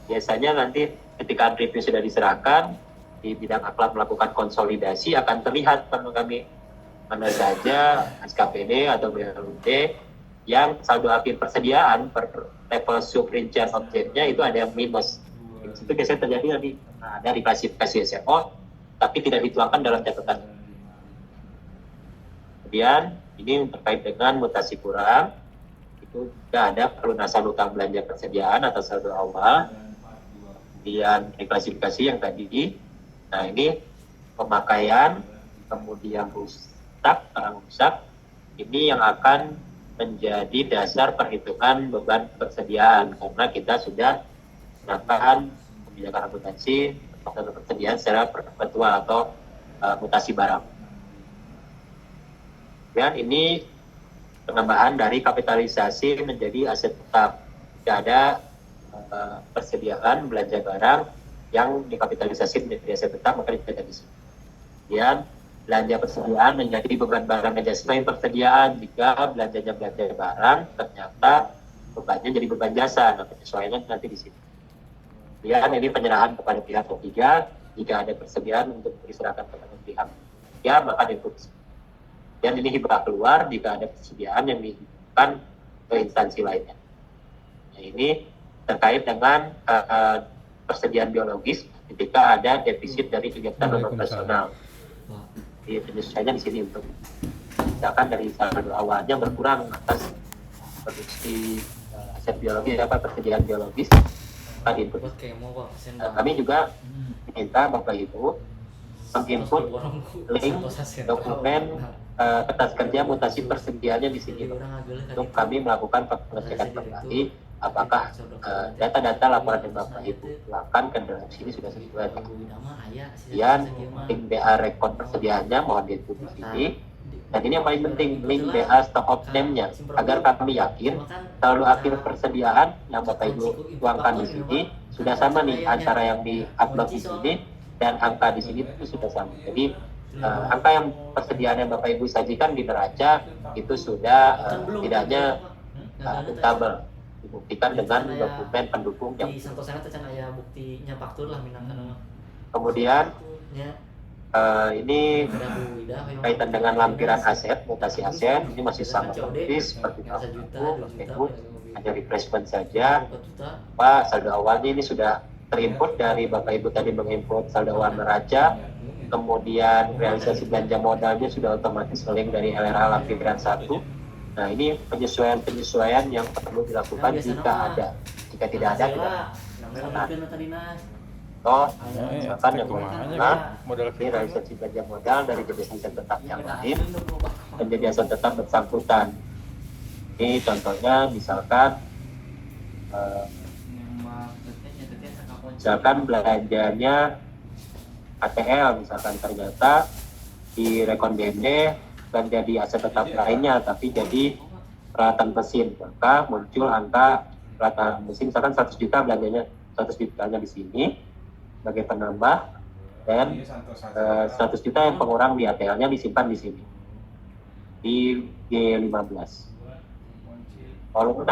Biasanya nanti ketika review sudah diserahkan, di bidang akhlak melakukan konsolidasi, akan terlihat kami mana saja SKPD atau BLUD yang saldo akhir persediaan per level subrincian objeknya itu ada yang minus. Itu biasanya terjadi nanti ada di klasifikasi SMO, tapi tidak dituangkan dalam catatan. Kemudian ini terkait dengan mutasi kurang, itu tidak ada pelunasan utang belanja persediaan atau saldo awal, kemudian reklasifikasi yang tadi. Nah, ini pemakaian, kemudian barang rusak, ini yang akan menjadi dasar perhitungan beban persediaan, karena kita sudah melakukan kebijakan akuntansi persediaan secara perpetual atau mutasi barang. Dan ini penambahan dari kapitalisasi menjadi aset tetap. Tidak ada persediaan belanja barang yang dikapitalisasi menjadi aset tetap, maka tidak di sini. Kemudian belanja persediaan menjadi beban barang dan jasa selain persediaan. Jika belanjanya belanja barang, ternyata bebannya jadi beban jasa. Nah, penyesuaiannya nanti di sini. Kemudian ini penyerahan kepada pihak ketiga. Jika ada persediaan untuk diserahkan kepada pihak ketiga, maka diputus. Dan ini hibah keluar jika ada persediaan yang dihibahkan ke instansi lainnya. Nah, ini terkait dengan persediaan biologis ketika ada defisit dari kegiatan non operasional. Jadi penyesuaiannya di sini untuk misalkan dari saldo awalnya berkurang atas produksi aset biologi persediaan biologis tadi input. Kami juga minta Bapak Ibu menginput link dokumen kertas kerja mutasi persediaannya di sini untuk kami melakukan pengecekan kembali apakah data-data laporan yang Bapak Ibu lakukan ke dalam sini sudah sesuai. Kemudian link BA rekod persediaannya mohon diinput di sini. Dan ini yang paling penting, link BA stock option-nya agar kami yakin saldo akhir persediaan yang Bapak Ibu tuangkan di sini sudah sama nih antara yang di-upload di sini dan angka di sini itu sudah sama. Jadi angka yang persediaan yang Bapak Ibu sajikan di neraca itu sudah tidaknya akuntabel, dibuktikan dengan dokumen pendukung yang kemudian ini kaitan dengan lampiran aset, mutasi aset ini masih sama persis seperti tahun lalu. Bapak Ibu hanya replacement saja. Pak, saldo awalnya ini sudah terinput dari Bapak Ibu tadi menginput saldo awal neraca, kemudian realisasi belanja modalnya sudah otomatis link dari LRA lampiran 1. Nah, ini penyesuaian yang perlu dilakukan jika ada. Jika tidak ada, tidak. Misalkan yang pertama, ini realisasi belanja modal dari jenis aset tetap yang lain menjadi aset tetap bersangkutan. Ini contohnya misalkan belanjanya ATL, misalkan ternyata di rekon BMD dan jadi aset tetap lainnya tapi jadi peralatan mesin, maka muncul angka peralatan mesin misalkan 100 juta belanjanya 100 jutanya di sini sebagai penambah dan 100 juta yang pengurang di ATL-nya disimpan di sini di G15. Kolom 6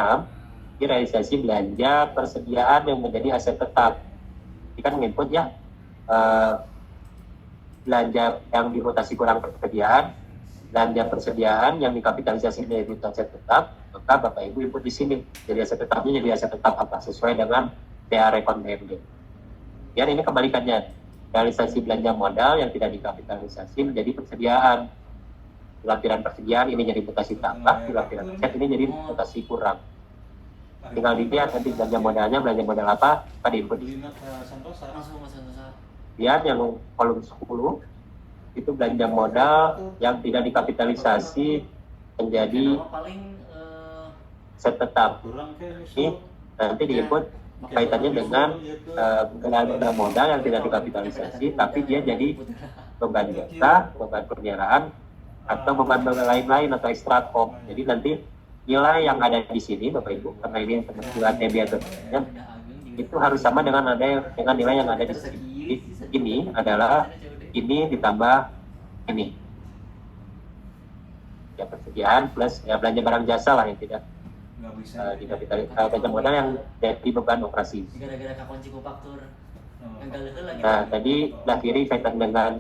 ini realisasi belanja persediaan yang menjadi aset tetap. Ini kan input ya belanja yang dimutasi kurang persediaan, belanja persediaan yang dikapitalisasi menjadi aset tetap, maka Bapak Ibu input di sini jadi aset tetapnya jadi aset tetap apa sesuai dengan BA rekon BMD. Dan ini kebalikannya, realisasi belanja modal yang tidak dikapitalisasi menjadi persediaan. Di lampiran persediaan ini jadi mutasi tambah, di lampiran aset ini jadi mutasi kurang. Tinggal dilihat nanti belanja modal apa, pada input di sini. Lihat yang kolom 10, itu belanja modal yang tidak dikapitalisasi menjadi aset tetap. Ini nanti diinput kaitannya dengan belanja modal yang tidak dikapitalisasi tapi dia jadi beban jasa, beban pemeliharaan atau beban lain-lain atau ekstra kop. Jadi nanti nilai yang ada di sini Bapak Ibu karena ini penghasilan TB atau itu harus sama dengan nilai yang ada di sini. Ini adalah ini ditambah ini ya persediaan plus ya belanja barang jasa lah yang tidak belanja modal yang jadi beban operasi. Nah, tadi belah kiri kaitan dengan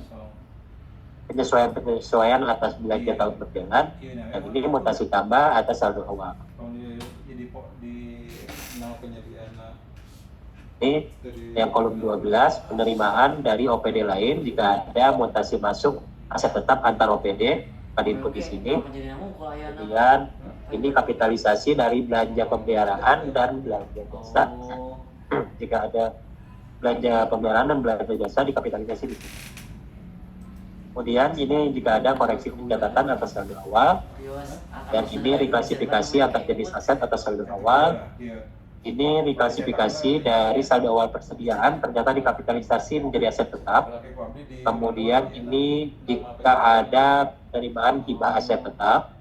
penyesuaian atas belanja tahun berjalan dan ini mutasi tambah atas saldo awal. Ini yang kolom 12 penerimaan dari OPD lain jika ada mutasi masuk aset tetap antar OPD pada input di sini. Kemudian ini kapitalisasi dari belanja pemeliharaan dan belanja jasa. Jika ada belanja pemeliharaan dan belanja jasa dikapitalisasi di sini. Kemudian ini jika ada koreksi pencatatan atas saldo awal dan ini reklasifikasi atas jenis aset atas saldo awal. Ini reklasifikasi dari saldo awal persediaan ternyata dikapitalisasi menjadi aset tetap. Kemudian ini jika ada penerimaan hibah aset tetap.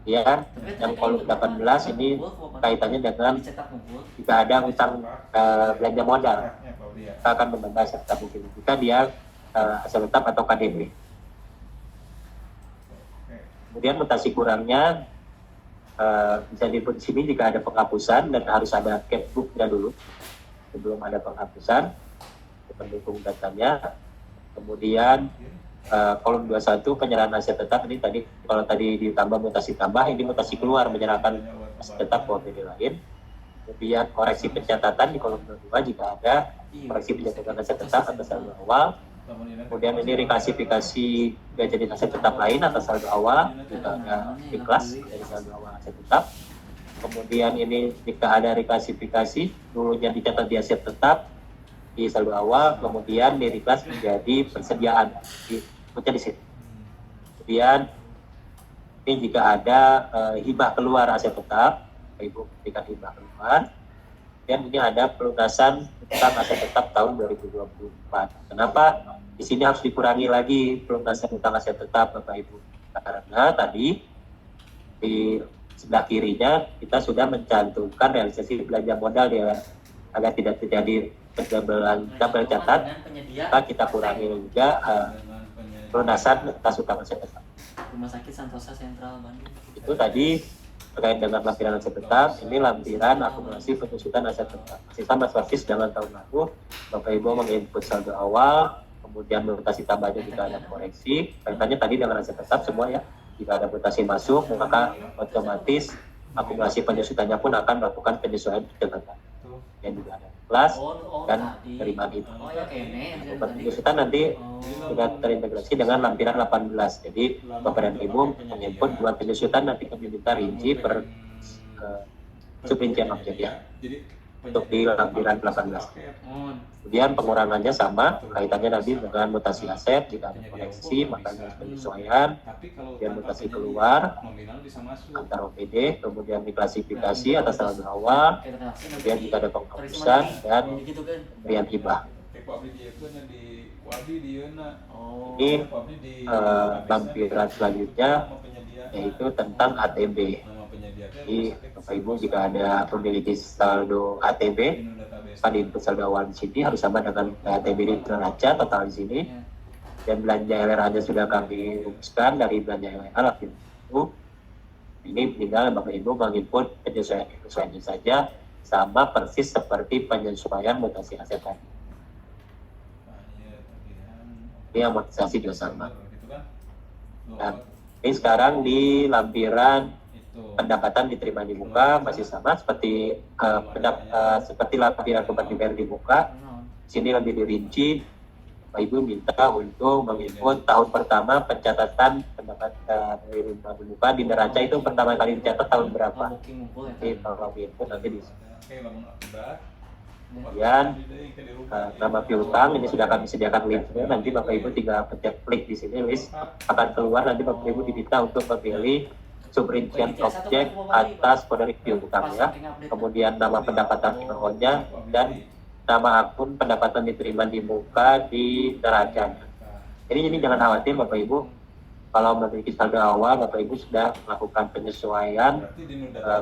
Ya, yang kolom 18 ini kaitannya dengan jika ada utang belanja modal. Kita akan membahas aset tetap mungkin. Jika dia aset tetap atau KDB. Kemudian mutasi kurangnya bisa diinput di sini jika ada penghapusan dan harus ada capbooknya dulu sebelum ada penghapusan pendukung datanya. Kemudian kolom 21 penyerahan aset tetap ini tadi kalau tadi ditambah mutasi tambah ini mutasi keluar menyerahkan aset tetap ke OPD lain. Kemudian koreksi pencatatan di kolom 22 jika ada koreksi pencatatan aset tetap atas saldo awal Kemudian ini reklasifikasi jadi aset tetap lain atas saldo awal, jika ada ikhlas dari saldo awal aset tetap. Kemudian ini jika ada reklasifikasi, dulunya dicatat di aset tetap di saldo awal, kemudian di ikhlas menjadi persediaan di sini. Kemudian ini jika ada hibah keluar aset tetap, Ibu berikan hibah keluar. Dan ini ada pelunasan utang aset tetap tahun 2024. Kenapa? Di sini harus dikurangi lagi pelunasan utang aset tetap, Bapak Ibu. Karena tadi di sebelah kirinya kita sudah mencantumkan realisasi belanja modal ya, agar tidak terjadi double catat, maka kita kurangi juga pelunasan atas utang aset tetap. Rumah Sakit Santosa Sentral Bandung. Itu tadi terkait dengan lampiran aset tetap. Ini lampiran akumulasi penyusutan aset tetap. Masih sama persis dengan tahun lalu. Bapak Ibu menginput saldo awal, kemudian mutasi tambahnya jika ada koreksi. Kaitannya tadi dengan aset tetap semua ya. Jika ada mutasi masuk, maka otomatis akumulasi penyusutannya pun akan melakukan penyesuaian dengan yang juga ada kelas dan terima itu. Penyusutan nanti sudah terintegrasi dengan lampiran 18. Jadi Bapak dan Ibu menginput buat penyusutan, nanti kami minta rinci per subrincian objek ya untuk di lampiran 18. Kemudian pengurangannya sama, kaitannya nanti dengan mutasi aset, jika ada koreksi maka ada penyesuaian, kemudian mutasi keluar antar OPD, kemudian diklasifikasi atas saldo awal, kemudian jika ada penghapusan dan pemberian hibah. Ini lampiran selanjutnya yaitu tentang ATB. Jadi Bapak Ibu jika ada memiliki saldo ATB, pada input saldo awal di sini harus sama dengan ATB di neraca total di sini. Dan belanja LRA-nya sudah kami rumuskan dari belanja LRA itu. Ini tinggal Bapak Ibu menginput penyesuaiannya saja, sama persis seperti penyesuaian mutasi aset tadi. Ini amortisasi juga sama. Nah, ini sekarang di lampiran pendapatan diterima di muka masih sama seperti seperti lampiran beban dibayar di muka. Sini lebih dirinci. Bapak Ibu minta untuk menginput tahun pertama pencatatan pendapatan diterima di muka di neraca itu pertama kali dicatat tahun berapa. Jadi kalau input nanti di sini. Kemudian nama piutang ini sudah kami sediakan linknya, nanti Bapak Ibu tinggal pencet klik di sini, list akan keluar, nanti Bapak Ibu diminta untuk memilih subrincian objek atas kode piutang ya, kemudian nama pendapatan NO-nya dan nama akun pendapatan diterima di muka di neracanya. Jadi ini jangan khawatir Bapak Ibu, kalau memiliki saldo awal Bapak Ibu sudah melakukan penyesuaian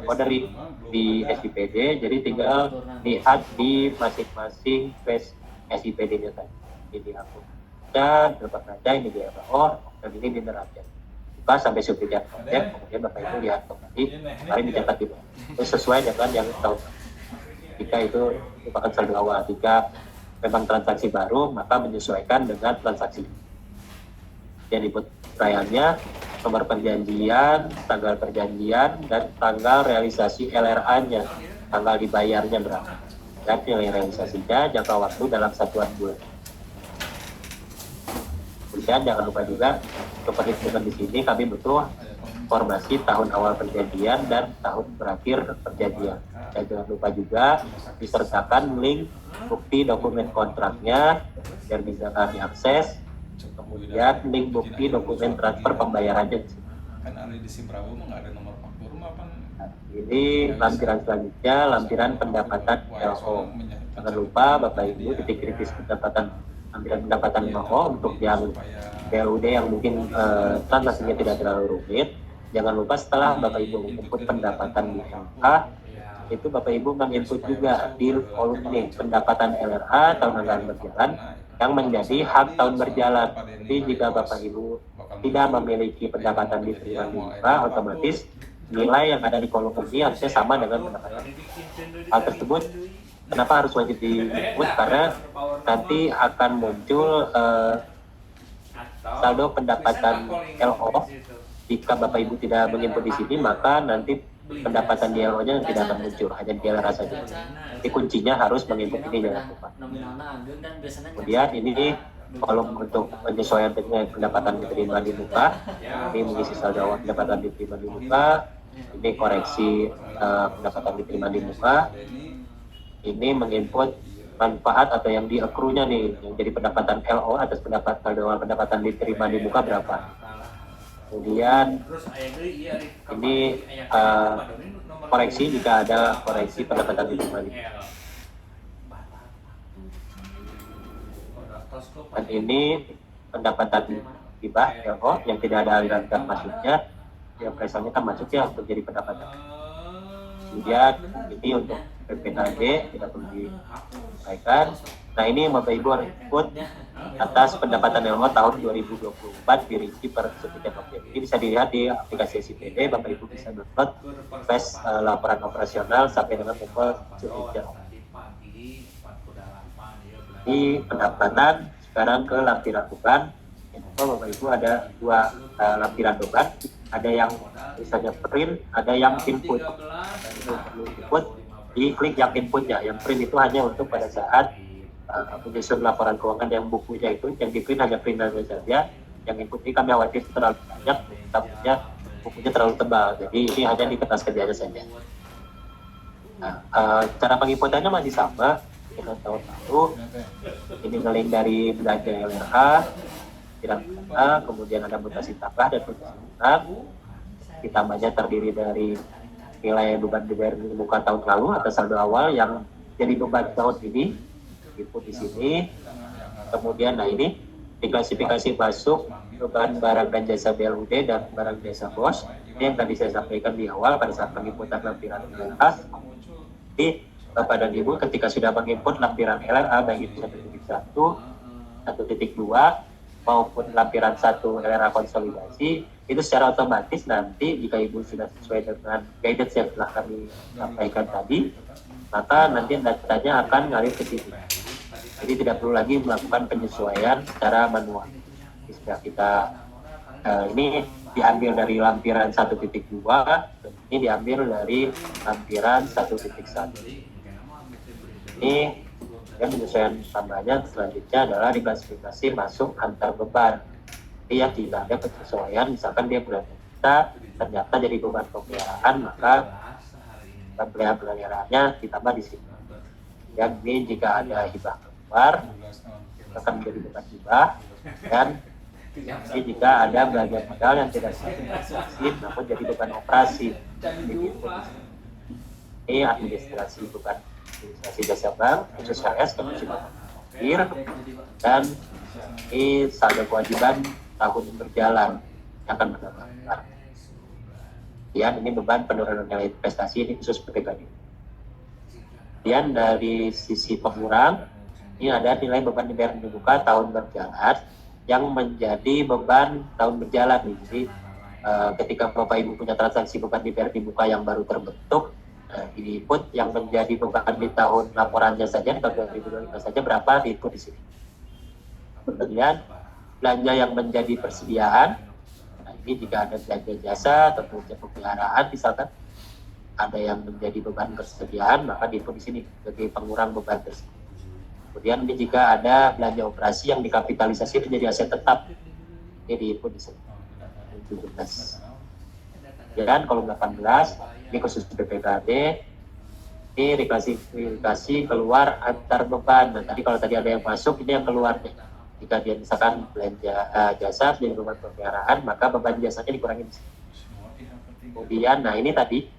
kode di SIPD, jadi tinggal lihat di masing-masing face SIPD-nya tadi. Ini akun dan berapa neraca, ini di RO dan ini di neraca. Buka sampai subrincian objek, kemudian Bapak Ibu lihat kembali, kemarin dicatat itu sesuai dengan yang tahun. Jika itu merupakan saldo awal, jika memang transaksi baru maka menyesuaikan dengan transaksi. Yang input trialnya, nomor perjanjian, tanggal perjanjian, dan tanggal realisasi LRA-nya, tanggal dibayarnya berapa, dan nilai realisasinya, jangka waktu dalam satuan bulan. Kemudian jangan lupa juga untuk perhitungan di sini kami butuh informasi tahun awal perjanjian dan tahun berakhir perjanjian. Dan jangan lupa juga disertakan link bukti dokumen kontraknya biar bisa kami akses. Kemudian link bukti dokumen transfer pembayarannya. Kan ada di Simprabo nggak ada nomor faktur apa? Ini lampiran selanjutnya, lampiran pendapatan LO. Jangan lupa Bapak Ibu titik kritis pendapatan, lampiran pendapatan LO untuk yang BLUD yang mungkin transaksinya tidak terlalu rumit. Jangan lupa setelah Bapak Ibu menginput pendapatan di LK, itu Bapak Ibu menginput juga di kolom pendapatan LRA tahun anggaran berjalan yang menjadi hak tahun berjalan. Jadi jika Bapak Ibu tidak memiliki pendapatan diterima di muka, otomatis nilai yang ada di kolom ini harusnya sama dengan pendapatan. Hal tersebut kenapa harus wajib diinput? Karena nanti akan muncul saldo pendapatan LO. Jika Bapak Ibu tidak menginput di sini, maka nanti pendapatan di LO-nya tidak akan muncul, hanya di LRA saja. Jadi kuncinya harus menginput ini, jangan lupa. Kemudian ini kolom untuk penyesuaian dengan pendapatan diterima di muka, ini mengisi saldo awal pendapatan diterima di muka, ini koreksi pendapatan diterima di muka, ini menginput manfaat atau yang di-accrue-nya nih, yang jadi pendapatan LO atas saldo awal pendapatan diterima di muka berapa. Kemudian ini koreksi jika ada koreksi pendapatan diterima di muka. Dan ini pendapatan hibah LO yang tidak ada aliran kas masuknya, yang presalnya kan masuk ya untuk jadi pendapatan. Kemudian ini untuk PPKD tidak perlu disampaikan. Nah ini Bapak Ibu input atas pendapatan LO tahun 2024 dirinci per sertifikat objek. Ini bisa dilihat di aplikasi SIPD. Bapak Ibu bisa download flash laporan operasional sampai dengan pukul 7 Di pendapatan sekarang ke lampiran beban. Bapak Ibu ada dua lampiran beban, ada yang misalnya print, ada yang input. Input, diklik yang inputnya. Yang print itu hanya untuk pada saat menyusun laporan keuangan yang bukunya itu, yang di print hanya printannya saja. Yang input ini kami khawatir terlalu banyak, takutnya bukunya terlalu tebal. Jadi ini hanya di kertas kerjanya saja. Nah, cara penginputannya masih sama. Kita tahu ini ngeling dari belanja LRA, tidak kemudian ada mutasi tambah dan mutasi utang. Ditambahnya terdiri dari nilai beban dibayar di muka tahun lalu atau saldo awal yang jadi beban tahun ini, input di sini. Kemudian nah ini diklasifikasi masuk beban barang dan jasa BLUD dan barang jasa BOS. Ini yang tadi saya sampaikan di awal pada saat penginputan lampiran LRA. Jadi Bapak dan Ibu ketika sudah menginput lampiran LRA baik itu 1.1, 1.2 maupun lampiran 1 LRA konsolidasi, itu secara otomatis nanti jika Ibu sudah sesuai dengan guidance yang telah kami sampaikan tadi, maka nanti datanya akan ngalir ke sini. Jadi tidak perlu lagi melakukan penyesuaian secara manual. Sudah kita ini diambil dari lampiran 1.2, ini diambil dari lampiran 1.1. Ini yang penyesuaian tambahnya selanjutnya adalah diklasifikasi masuk antar beban. Jadi yang tidak ada penyesuaian, misalkan dia berat kita ternyata jadi beban pemeliharaan, maka pemeliharaannya ditambah di sini. Dan ini jika ada hibah keluar akan menjadi beban hibah, dan ini jika ada belanja modal yang tidak diklasifikasi namun jadi beban operasi. Ini administrasi beban administrasi jasa bank, khusus HS, akhir, dan ini saldo kewajiban tahun berjalan yang akan mendapatkan. Kemudian ini beban penurunan nilai investasi, ini khusus PPKD. Kemudian dari sisi pengurang, ini ada nilai beban dibayar di muka tahun berjalan yang menjadi beban tahun berjalan. Jadi ketika Bapak Ibu punya transaksi beban dibayar di muka yang baru terbentuk, ini input yang menjadi beban di tahun laporannya saja, di tahun 2025 saja berapa di input di sini. Kemudian belanja yang menjadi persediaan, nah ini jika ada belanja jasa atau belanja pemeliharaan misalkan ada yang menjadi beban persediaan, maka di input di sini sebagai pengurang beban tersebut. Kemudian ini jika ada belanja operasi yang dikapitalisasi menjadi aset tetap, ini di input di sini. 17. Dan kolom 18 ini khusus BPKD, ini diklasifikasi keluar antar beban. Nah, tadi kalau tadi ada yang masuk, ini yang keluarnya. Jika dia misalkan belanja jasa jadi beban pemeliharaan, maka beban jasanya dikurangi di sini. Kemudian, nah ini tadi,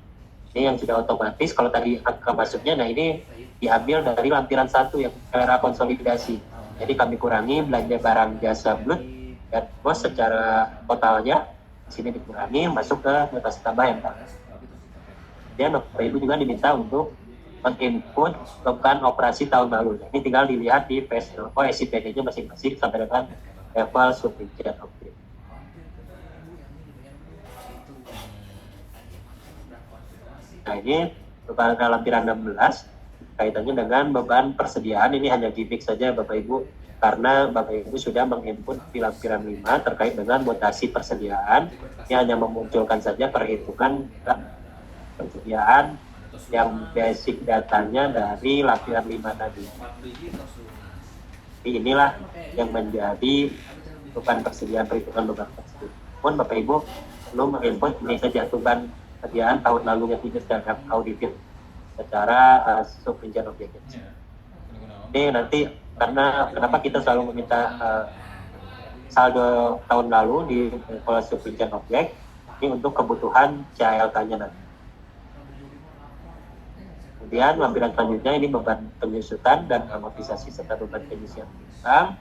ini yang sudah otomatis. Kalau tadi angka masuknya, nah ini diambil dari lampiran 1 yang LRA konsolidasi. Jadi kami kurangi belanja barang jasa BLUD dan BOS secara totalnya. Di sini dikurangi, masuk ke mutasi tambah yang tadi. Dan Bapak Ibu juga diminta untuk menginput beban operasi tahun lalu. Ini tinggal dilihat di SIPD-nya masing-masing sampai dengan level subsidian objek. Nah ini beban lampiran 16 kaitannya dengan beban persediaan. Ini hanya gimmick saja Bapak Ibu, karena Bapak Ibu sudah menginput di lampiran 5 terkait dengan mutasi persediaan. Ini hanya memunculkan saja perhitungan persediaan yang basic datanya dari lampiran 5 tadi. Jadi inilah yang menjadi beban persediaan perhitungan beban tersebut. Pun Bapak Ibu perlu menginput ini saja beban persediaan tahun lalu yang tidak secara audited secara subperincian objek. Ini nanti karena kenapa kita selalu meminta saldo tahun lalu di level subperincian objek ini untuk kebutuhan CALK-nya nanti. Kemudian lampiran selanjutnya ini beban penyusutan dan amortisasi serta beban penyisian utang.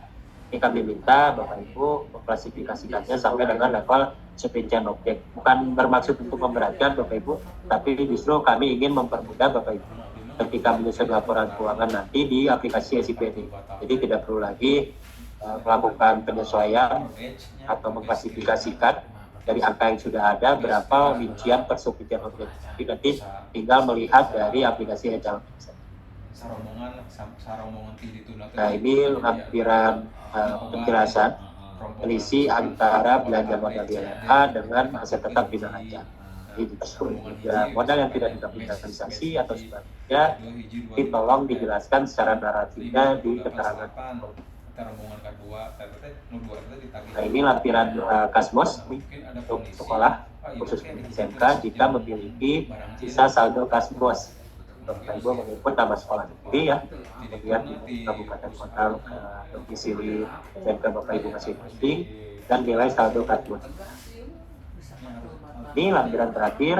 Ini kami minta Bapak Ibu mengklasifikasikannya sampai dengan level subperincian objek. Bukan bermaksud untuk memberatkan Bapak Ibu, tapi justru kami ingin mempermudah Bapak Ibu ketika menyusun laporan keuangan nanti di aplikasi SIPD. Jadi tidak perlu lagi melakukan penyesuaian atau mengklasifikasikan dari angka yang sudah ada berapa rincian per subperincian objek. Jadi nanti tinggal melihat dari aplikasi Agile. Nah ini lampiran penjelasan selisih antara belanja modal DLA dengan aset tetap di neraca. Jadi modal yang tidak dikapitalisasi atau sebagainya, tolong dijelaskan secara naratifnya di keterangan. Nah ini lampiran Kasmos untuk sekolah khusus SMK jika memiliki sisa saldo Kasmos. Bapak Ibu menginput nama sekolah sendiri ya, kemudian kabupaten kota domisili SMK Bapak Ibu masing-masing dan nilai saldo Kasmos. Ini lampiran terakhir,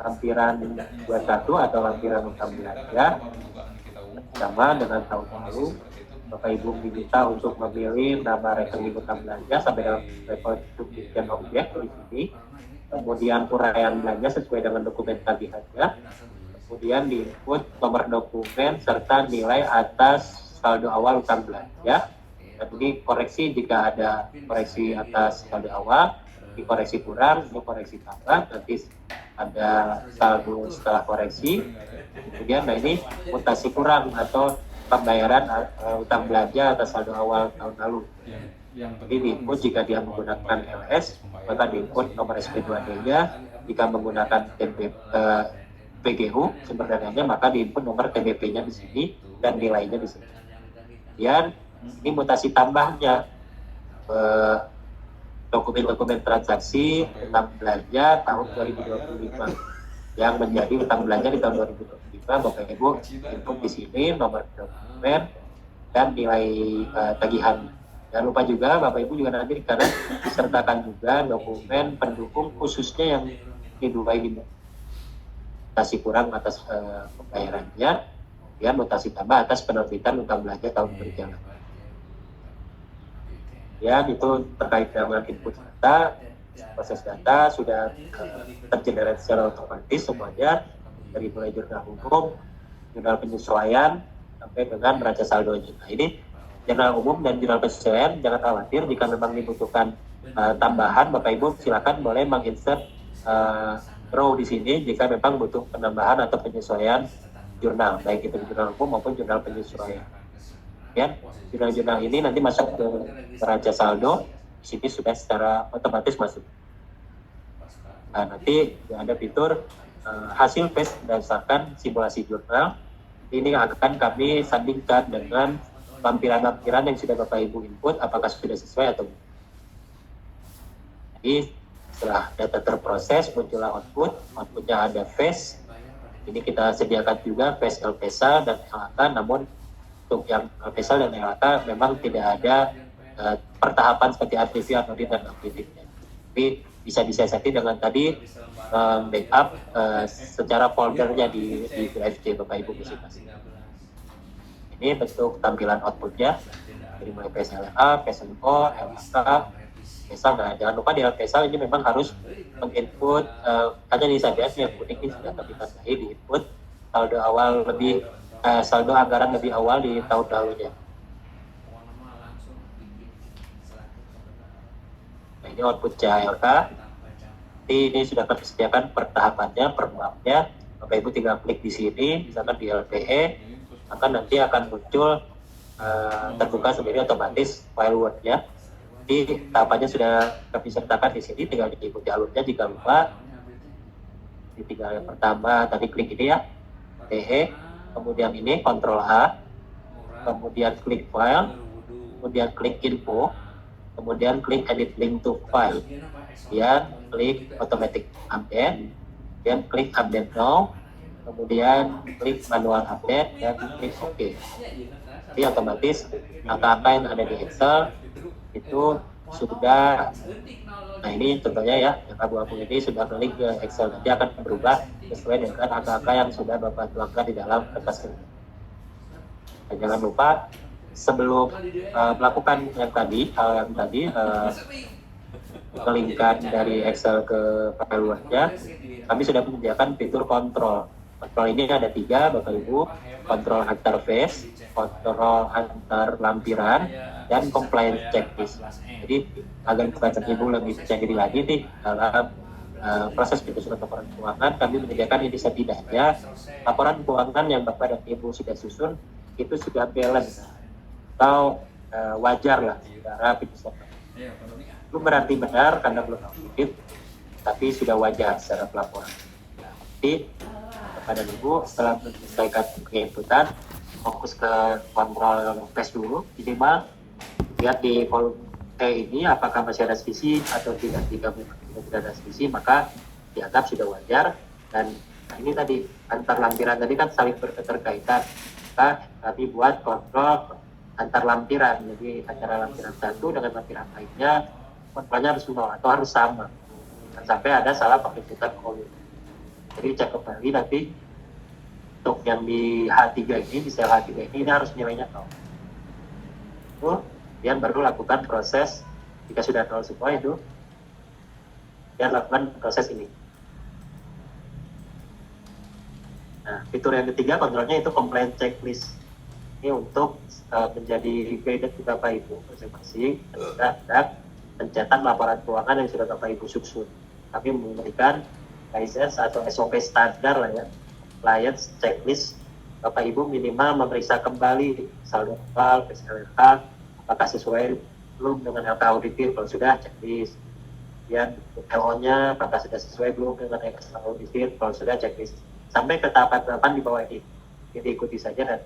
lampiran 21 atau lampiran utang belanja sama dengan tahun lalu. Bapak Ibu diminta untuk memilih nama rekening utang belanja sampai dalam level subperincian objek di sini. Kemudian uraian belanja sesuai dengan dokumen tagihannya. Kemudian diinput nomor dokumen serta nilai atas saldo awal utang belanja. Dan ini koreksi jika ada koreksi atas saldo awal, dikoreksi kurang, ini koreksi tambah, nanti ada saldo setelah koreksi. Kemudian nah ini mutasi kurang atau pembayaran utang belanja atas saldo awal tahun lalu. Jadi diinput jika dia menggunakan LS, maka diinput nomor SP2D-nya. Jika menggunakan PGU sumber dananya, maka diinput nomor TBP-nya di sini dan nilainya di sini. Kemudian ini mutasi tambahnya dokumen-dokumen transaksi utang belanja tahun 2025 yang menjadi utang belanja di tahun 2025. Bapak Ibu input di sini nomor dokumen dan nilai tagihan. Jangan lupa juga Bapak Ibu juga nanti karena disertakan juga dokumen pendukung khususnya yang diduga ini mutasi kurang atas pembayarannya, dan mutasi tambah atas penerbitan utang belanja tahun berjalan. Ya itu terkait dengan input data, proses data sudah tergenerate secara otomatis semuanya dari mulai jurnal umum, jurnal penyesuaian sampai dengan neraca saldonya. Nah ini jurnal umum dan jurnal penyesuaian jangan khawatir jika memang dibutuhkan tambahan, Bapak Ibu silakan boleh menginsert row di sini jika memang butuh penambahan atau penyesuaian jurnal, baik itu jurnal umum maupun jurnal penyesuaian. Ya, jurnal-jurnal ini nanti masuk ke neraca saldo, di sini sudah secara otomatis masuk. Nah, nanti ada fitur hasil PES berdasarkan simulasi jurnal. Ini akan kami sandingkan dengan lampiran-lampiran yang sudah Bapak Ibu input, apakah sudah sesuai atau tidak. Jadi setelah data terproses, muncullah outputnya ada PES. Ini kita sediakan juga PES LPSA dan LAK, namun untuk yang LPSA dan LAK memang tidak ada pertahapan seperti RTV, audit, dan auditnya. Tapi bisa disiasati dengan tadi backup secara foldernya di Drive C Bapak Ibu masing-masing. Ini bentuk tampilan outputnya dari mulai PSLA, PSNO, LAK, PESA. Nah, jangan lupa di LPSA ini memang harus menginput hanya di saja yang unik ini sudah kami tandai di input saldo awal lebih saldo anggaran lebih awal di tahun lalunya. Nah, ini output CALK. Ini sudah kami sediakan pertahapannya, per mapnya. Bapak Ibu tinggal klik di sini, misalkan di LPE, maka nanti akan muncul terbuka sendiri otomatis file Word-nya. Jadi tahapannya sudah kami sertakan di sini, tinggal diikuti alurnya jika lupa. Jadi tinggal yang pertama tadi klik ini ya, TE, kemudian ini Ctrl A, kemudian klik file, kemudian klik info, kemudian klik edit link to file, kemudian klik automatic update, kemudian klik update now, kemudian klik manual update, dan klik OK. Jadi otomatis angka-angka yang ada di Excel itu sudah, nah ini contohnya ya, yang abu-abu ini sudah klik ke Excel, nanti akan berubah sesuai dengan angka-angka yang sudah Bapak tuangkan di dalam kertas kerja. Dan jangan lupa sebelum melakukan yang tadi, mengelingkan dari Excel ke file luarnya, kami sudah menyediakan fitur kontrol. Kontrol ini ada 3, Bapak Ibu: kontrol antar phase, kontrol antar lampiran, dan compliance checklist. Jadi agar Bapak Ibu lebih percaya diri lagi nih dalam proses penyusunan laporan keuangan, kami menyediakan ini setidaknya laporan keuangan yang Bapak dan Ibu sudah susun itu sudah balance atau wajar lah secara penyusunan. Itu berarti benar karena belum audit, tapi sudah wajar secara pelaporan. Jadi Bapak dan Ibu setelah menyelesaikan penginputan, fokus ke kontrol phase dulu, minimal lihat di volume T ini apakah masih ada selisih atau tidak. Jika tidak ada selisih, maka dianggap sudah wajar. Dan ini tadi antar lampiran tadi kan saling berketerkaitan, maka kami buat kontrol antar lampiran. Jadi antara lampiran satu dengan lampiran lainnya kontrolnya harus nol atau harus sama, dan sampai ada salah penginputan kolom. Jadi cek kembali nanti untuk yang di H3 ini, di sel H3 ini harus nilainya 0. Kemudian baru lakukan proses, jika sudah 0 semua itu, dan lakukan proses ini. Nah, fitur yang ketiga kontrolnya itu compliance checklist. Ini untuk menjadi guidance Bapak Ibu masing-masing terhadap pencetak laporan keuangan yang sudah Bapak Ibu susun. Kami memberikan KSS atau SOP standar lah ya, compliance checklist. Bapak Ibu minimal memeriksa kembali saldo total, PSLK, apakah sesuai belum dengan angka auditir. Kalau sudah, checklist. Kemudian LO-nya apakah sudah sesuai belum dengan angka auditir. Kalau sudah, checklist. Sampai ke tahapan-tahapan di bawah ini. Jadi ikuti saja. Dan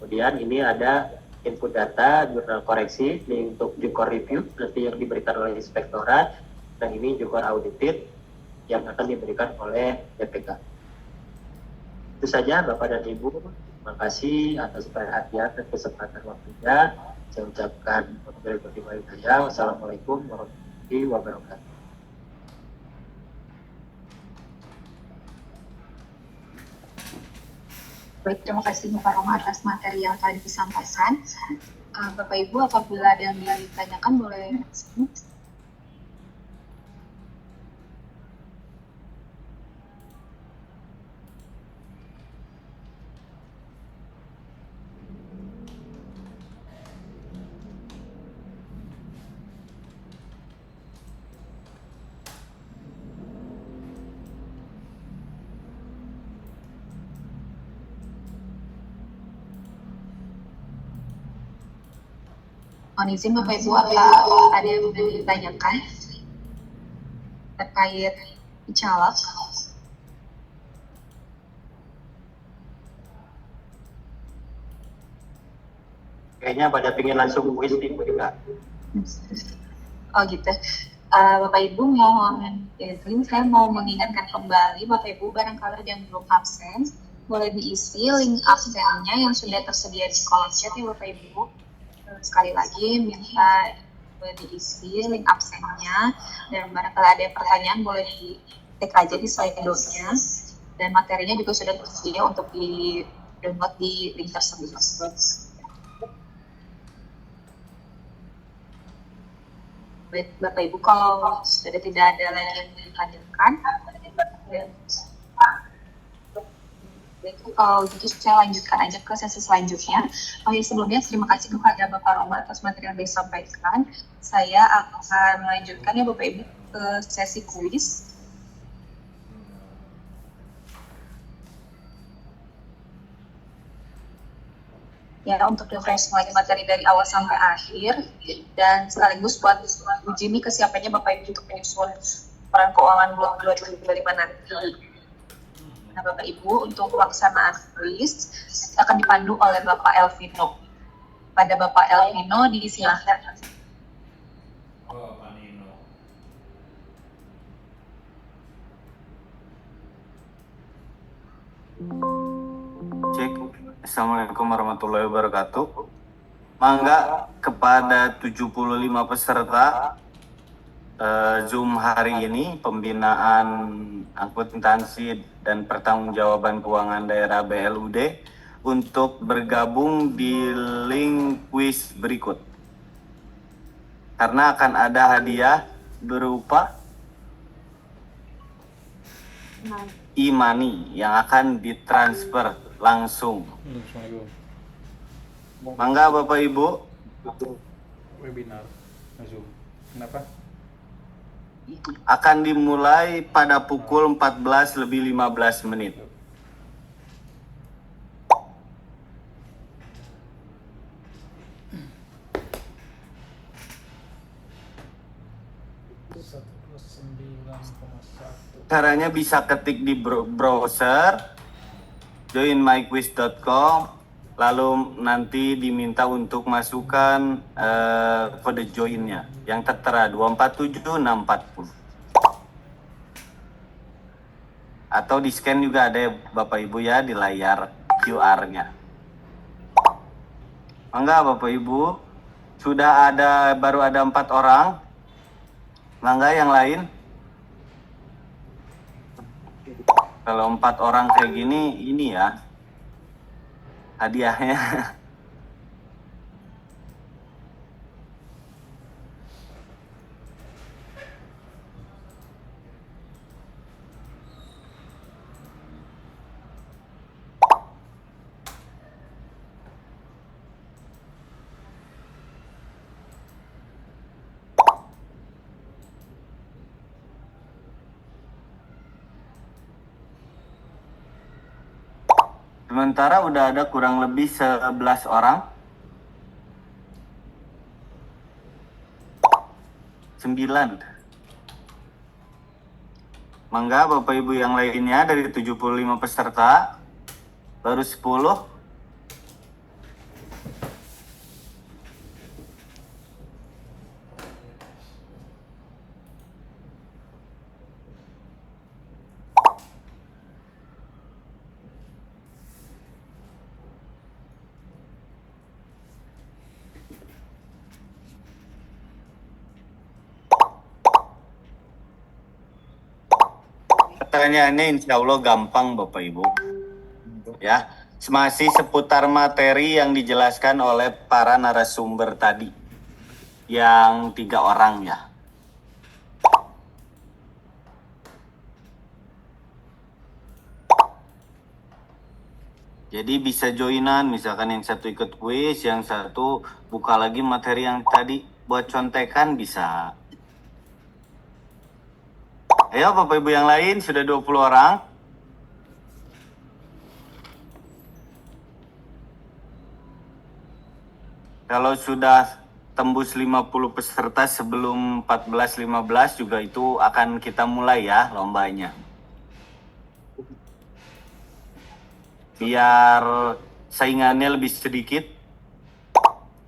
kemudian ini ada input data, jurnal koreksi, ini untuk jukor review, nanti yang diberikan oleh inspektorat, dan ini jukor audited yang akan diberikan oleh BPK. Itu saja Bapak dan Ibu, terima kasih atas perhatian dan kesempatan waktunya. Saya ucapkan wassalamualaikum warahmatullahi wabarakatuh. Baik, terima kasih Bapak Roma atas materi yang tadi disampaikan. Bapak Ibu, apabila ada yang ditanyakan boleh. Mohon izin Bapak Ibu, apa ada yang ditanyakan terkait calak? Kayaknya pada pengen langsung kuis nih juga. Oh gitu. Bapak Ibu mohon izin, saya mau mengingatkan kembali Bapak Ibu, barangkali yang belum absen boleh diisi link absennya yang sudah tersedia di kolom chat ya Bapak Ibu. Sekali lagi minta diisi link absennya, dan barangkali ada pertanyaan boleh di-tik aja di slide-nya, dan materinya juga sudah tersedia untuk di-download di link tersebut. Baik, Bapak Ibu, kalau sudah tidak ada lagi yang dilanjutkan, kalau gitu saya lanjutkan aja ke sesi selanjutnya. Sebelumnya terima kasih kepada Bapak Roma atas materi yang disampaikan. Saya akan melanjutkan ya Bapak Ibu ke sesi kuis. Ya, untuk refresh lagi materi dari awal sampai akhir, dan sekaligus buat uji nih kesiapannya Bapak Ibu untuk menyusun laporan keuangan blok 2025 nanti. Nah, Bapak Ibu, untuk pelaksanaan kuis akan dipandu oleh Bapak Elvino. Pada Bapak Elvino disilakan. Oh, Pak Nino. Cek. Assalamualaikum warahmatullahi wabarakatuh. Mangga kepada 75 peserta Zoom hari ini pembinaan akuntansi dan pertanggungjawaban keuangan daerah BLUD untuk bergabung di link kuis berikut. Karena akan ada hadiah berupa e-money yang akan ditransfer langsung. Mangga Bapak Ibu. Webinar Zoom. Kenapa? Akan dimulai pada pukul 14:15. Caranya bisa ketik di browser joinmyquiz.com, lalu nanti diminta untuk masukkan kode joinnya yang tertera 247640. Atau di scan juga ada ya Bapak Ibu ya di layar QR-nya. Mangga Bapak Ibu, baru ada 4 orang. Mangga yang lain. Kalau 4 orang kayak gini, ini ya hadiahnya. Sementara udah ada kurang lebih 11 orang. 9. Mangga Bapak Ibu yang lainnya dari 75 peserta baru 10. Pertanyaannya insya Allah gampang Bapak Ibu. Ya, masih seputar materi yang dijelaskan oleh para narasumber tadi. Yang 3 orang ya. Jadi bisa joinan, misalkan yang satu ikut kuis, yang satu buka lagi materi yang tadi buat contekan bisa. Ayo Bapak Ibu yang lain, sudah 20 orang. Kalau sudah tembus 50 peserta sebelum 14.15 juga itu akan kita mulai ya lombanya. Biar saingannya lebih sedikit,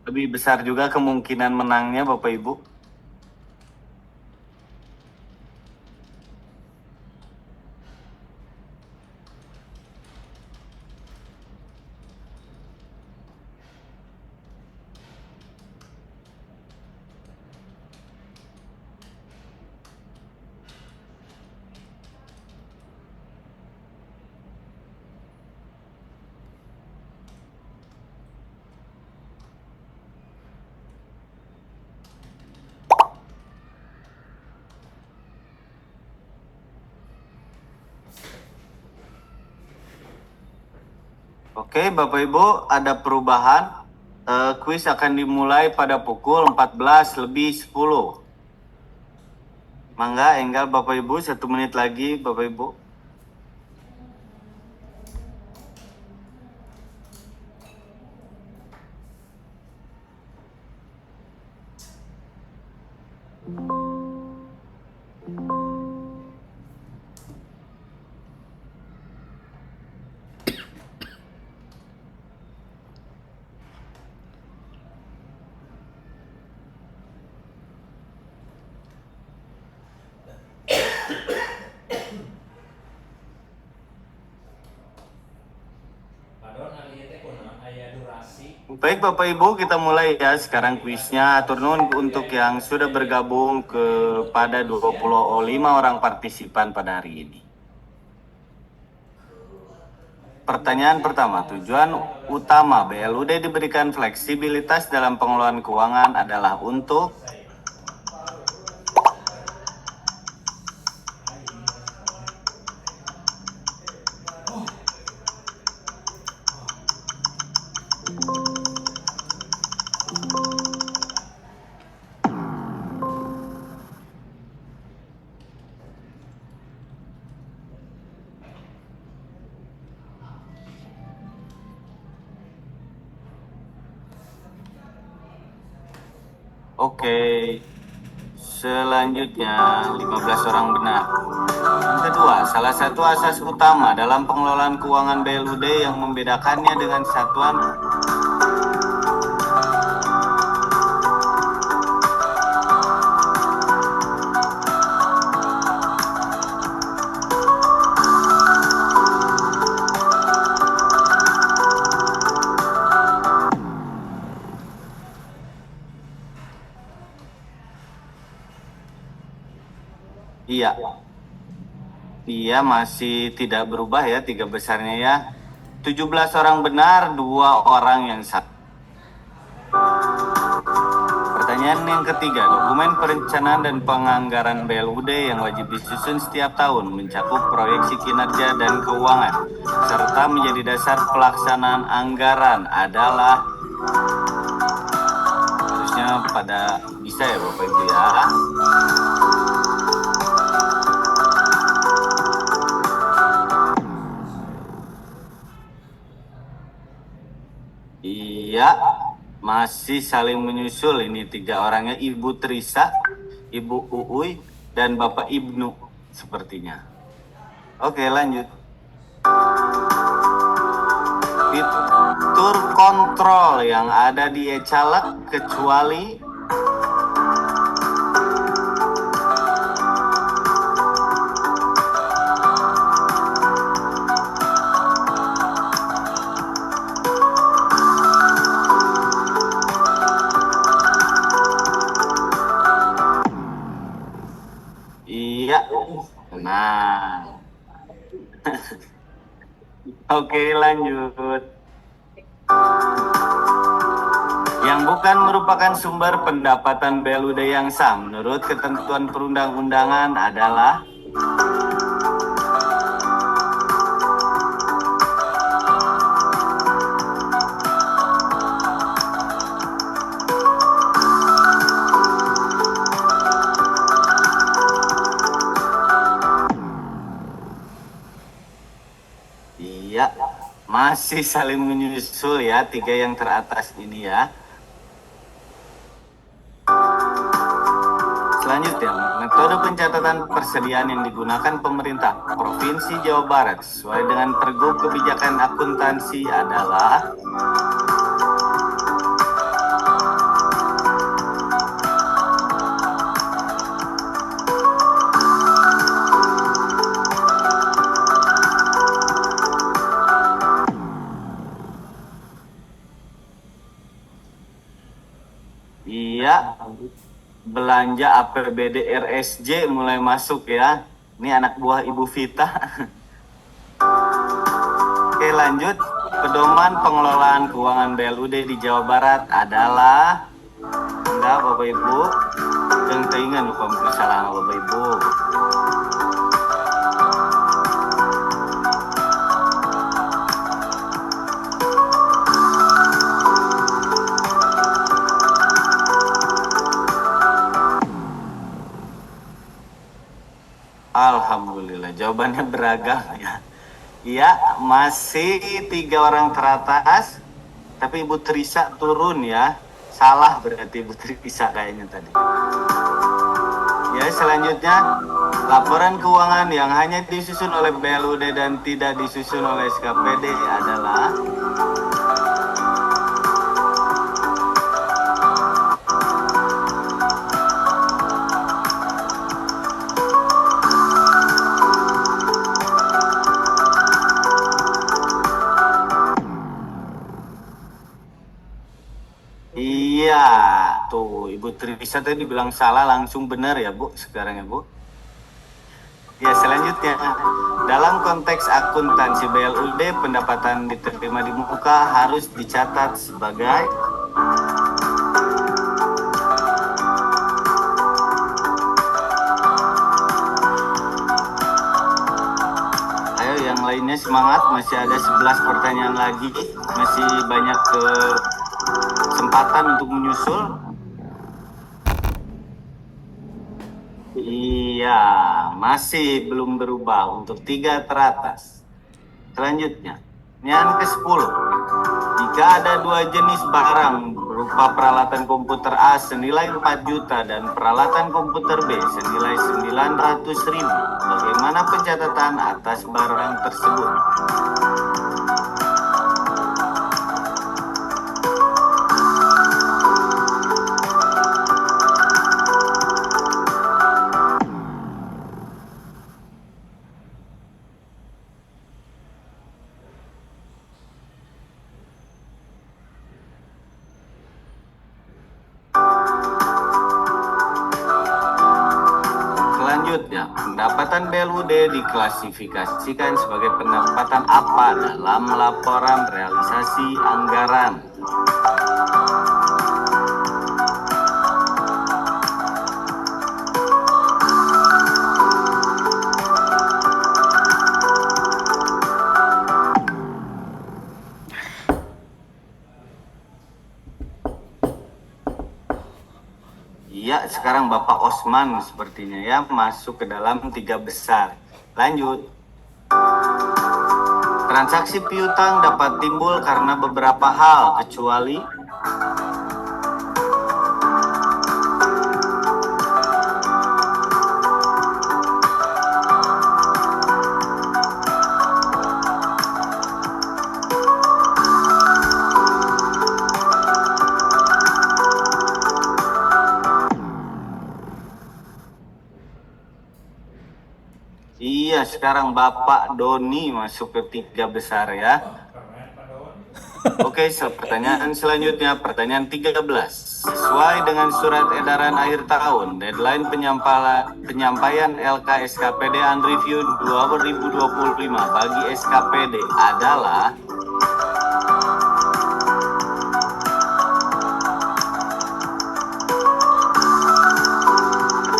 lebih besar juga kemungkinan menangnya Bapak Ibu. Oke, Bapak Ibu, ada perubahan. Kuis akan dimulai pada pukul 14:10. Mangga, Enggal Bapak Ibu, 1 menit lagi Bapak Ibu. Baik Bapak Ibu, kita mulai ya sekarang kuisnya. Atur nuhun untuk yang sudah bergabung kepada 25 orang partisipan pada hari ini. Pertanyaan pertama, tujuan utama BLUD diberikan fleksibilitas dalam pengelolaan keuangan adalah untuk Oke, selanjutnya 15 orang benar. Yang kedua, salah satu asas utama dalam pengelolaan keuangan BLUD yang membedakannya dengan satuan Iya. Iya masih tidak berubah ya tiga besarnya ya. 17 orang benar, 2 orang yang salah. Pertanyaan yang ketiga, dokumen perencanaan dan penganggaran BLUD yang wajib disusun setiap tahun mencakup proyeksi kinerja dan keuangan serta menjadi dasar pelaksanaan anggaran adalah harusnya pada bisa ya Bapak Ibu ya. Iya, masih saling menyusul ini 3 orangnya, Ibu Trisa, Ibu Uui, dan Bapak Ibnu sepertinya. Oke, lanjut. Fitur kontrol yang ada di e-caleg kecuali iya. Nah. Oke, lanjut. Yang bukan merupakan sumber pendapatan BLUD yang sah menurut ketentuan perundang-undangan adalah iya, masih saling menyusul ya 3 yang teratas ini ya. Selanjutnya, metode pencatatan persediaan yang digunakan pemerintah Provinsi Jawa Barat sesuai dengan Pergub Kebijakan Akuntansi adalah iya, belanja APBD RSJ mulai masuk ya. Ini anak buah Ibu Vita. Oke, lanjut. Pedoman pengelolaan keuangan BLUD di Jawa Barat adalah enggak Bapak Ibu. Yang keinginan hukum kesalahan Bapak Ibu. Alhamdulillah, jawabannya beragam ya. Iya, masih 3 orang teratas, tapi Ibu Trisa turun ya. Salah berarti Ibu Trisa kayaknya tadi. Ya, selanjutnya laporan keuangan yang hanya disusun oleh BLUD dan tidak disusun oleh SKPD adalah Iya, tuh Ibu Trisa tadi bilang salah langsung benar ya Bu sekarang ya Bu. Ya selanjutnya, dalam konteks akuntansi BLUD pendapatan diterima di muka harus dicatat sebagai ayo yang lainnya semangat, masih ada 11 pertanyaan lagi, masih banyak kesempatan untuk menyusul. Iya, masih belum berubah untuk 3 teratas. Selanjutnya, yang ke-10. Jika ada 2 jenis barang berupa peralatan komputer A senilai 4 juta dan peralatan komputer B senilai 900.000, bagaimana pencatatan atas barang tersebut? Selanjutnya, pendapatan BLUD diklasifikasikan sebagai pendapatan apa dalam laporan realisasi anggaran? Ya, sekarang Bapak Osman sepertinya ya masuk ke dalam 3 besar. Lanjut. Transaksi piutang dapat timbul karena beberapa hal, kecuali iya, sekarang Bapak Doni masuk ke 3 besar ya. Oke, pertanyaan selanjutnya, pertanyaan 13. Sesuai dengan surat edaran akhir tahun, deadline penyampaian LK SKPD Unreview 2025 bagi SKPD adalah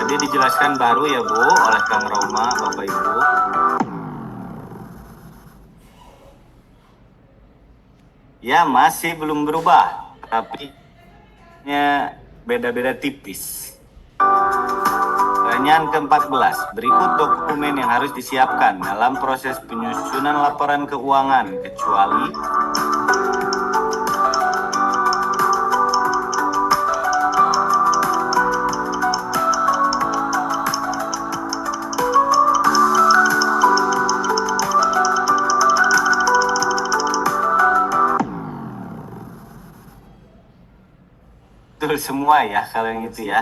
tadi dijelaskan baru ya Bu oleh Kang Roma, Bapak Ibu. Ya, masih belum berubah, tapi beda-beda tipis. Pertanyaan ke-14. Berikut dokumen yang harus disiapkan dalam proses penyusunan laporan keuangan, kecuali betul semua ya kalau yang itu ya.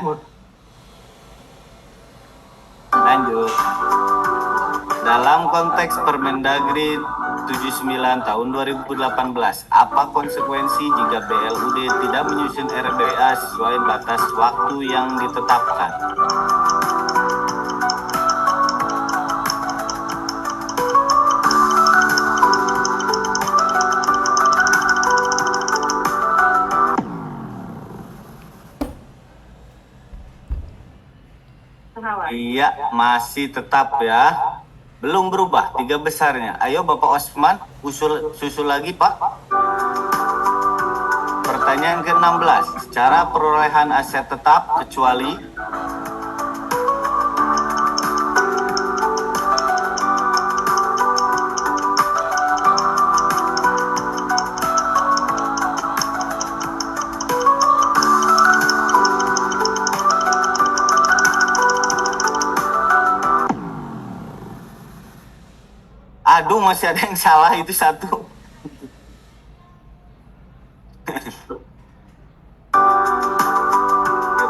Lanjut. Dalam konteks Permendagri 79 tahun 2018, apa konsekuensi jika BLUD tidak menyusun RBA sesuai batas waktu yang ditetapkan? Iya, masih tetap ya. Belum berubah 3 besarnya. Ayo Bapak Osman, susul lagi Pak. Pertanyaan ke-16. Cara perolehan aset tetap kecuali aduh, masih ada yang salah, itu 1.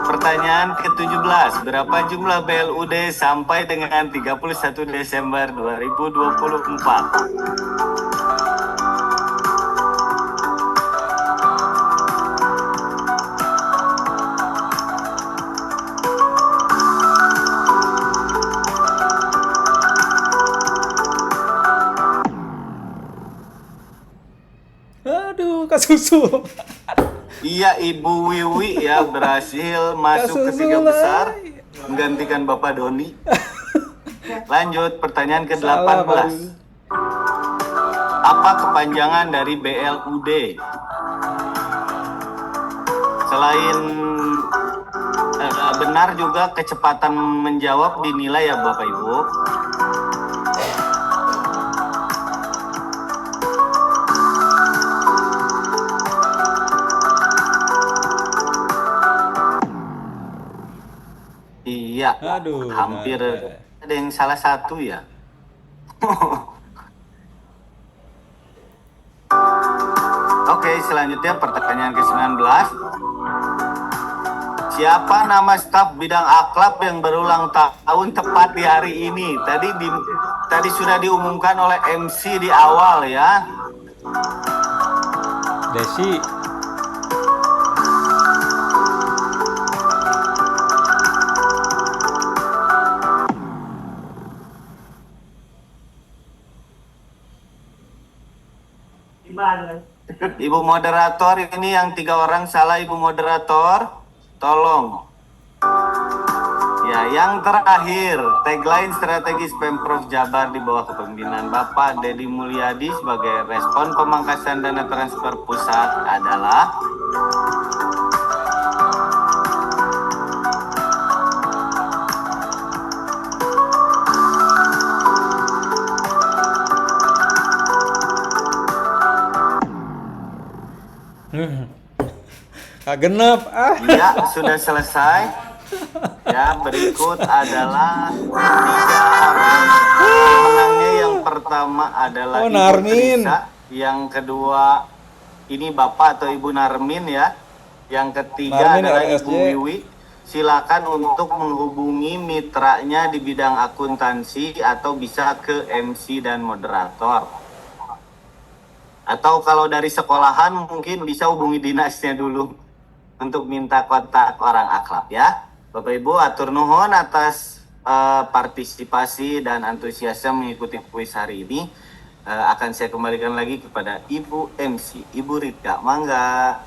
Pertanyaan ke-17. Berapa jumlah BLUD sampai dengan 31 Desember 2024? 1 Aduh, Kak Susu. Iya, Ibu Wiwi ya berhasil masuk ke 3 besar menggantikan Bapak Doni. Lanjut pertanyaan ke-18. Salah, Baru. Apa kepanjangan dari BLUD? Selain benar juga kecepatan menjawab dinilai ya Bapak Ibu. Iya, Aduh, hampir benar. ada yang salah satu ya. Oke, selanjutnya pertanyaan ke-19. Siapa nama staf bidang akhlak yang berulang tahun tepat di hari ini? Tadi sudah diumumkan oleh MC di awal ya. Desi. Ibu moderator, ini yang 3 orang salah Ibu moderator. Tolong. Ya, yang terakhir, tagline strategis Pemprov Jabar di bawah kepemimpinan Bapak Deddy Mulyadi sebagai respon pemangkasan dana transfer pusat adalah Kak Genep. ya, sudah selesai. Ya, berikut adalah 3 pemenangnya. Yang pertama adalah Oh, Ibu Narmin. Trisa, yang kedua ini Bapak atau Ibu Narmin ya. Yang ketiga Narmin adalah RSJ. Ibu Wiwi. Silakan untuk menghubungi mitranya di bidang akuntansi atau bisa ke MC dan moderator. Atau kalau dari sekolahan mungkin bisa hubungi dinasnya dulu untuk minta kontak orang akhlak ya. Bapak Ibu, atur nuhun atas partisipasi dan antusiasme mengikuti kuis hari ini. Akan saya kembalikan lagi kepada Ibu MC, Ibu Rika. Mangga.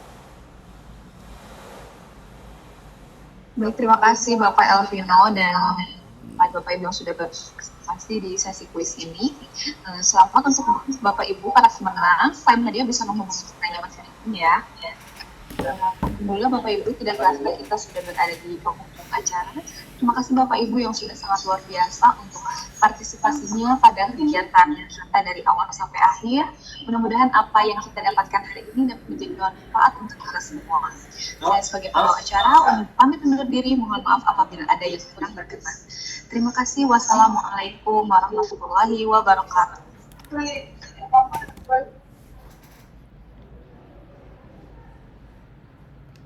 Baik, terima kasih Bapak Elvino dan Bapak Ibu yang sudah berpartisipasi di sesi kuis ini. Selamat untuk Bapak Ibu para pemenang. Selain hadiah bisa menghubungi saya masing-masing ya. Alhamdulillah Bapak Ibu tidak terasa kita sudah berada di penghujung acara. Terima kasih Bapak Ibu yang sudah sangat luar biasa untuk partisipasinya pada kegiatan kita dari awal sampai akhir. Mudah-mudahan apa yang kita dapatkan hari ini dapat menjadi manfaat untuk kita semua. Saya sebagai pembawa acara pamit undur diri. Mohon maaf apabila ada yang kurang berkenan. Terima kasih. Wassalamualaikum warahmatullahi wabarakatuh.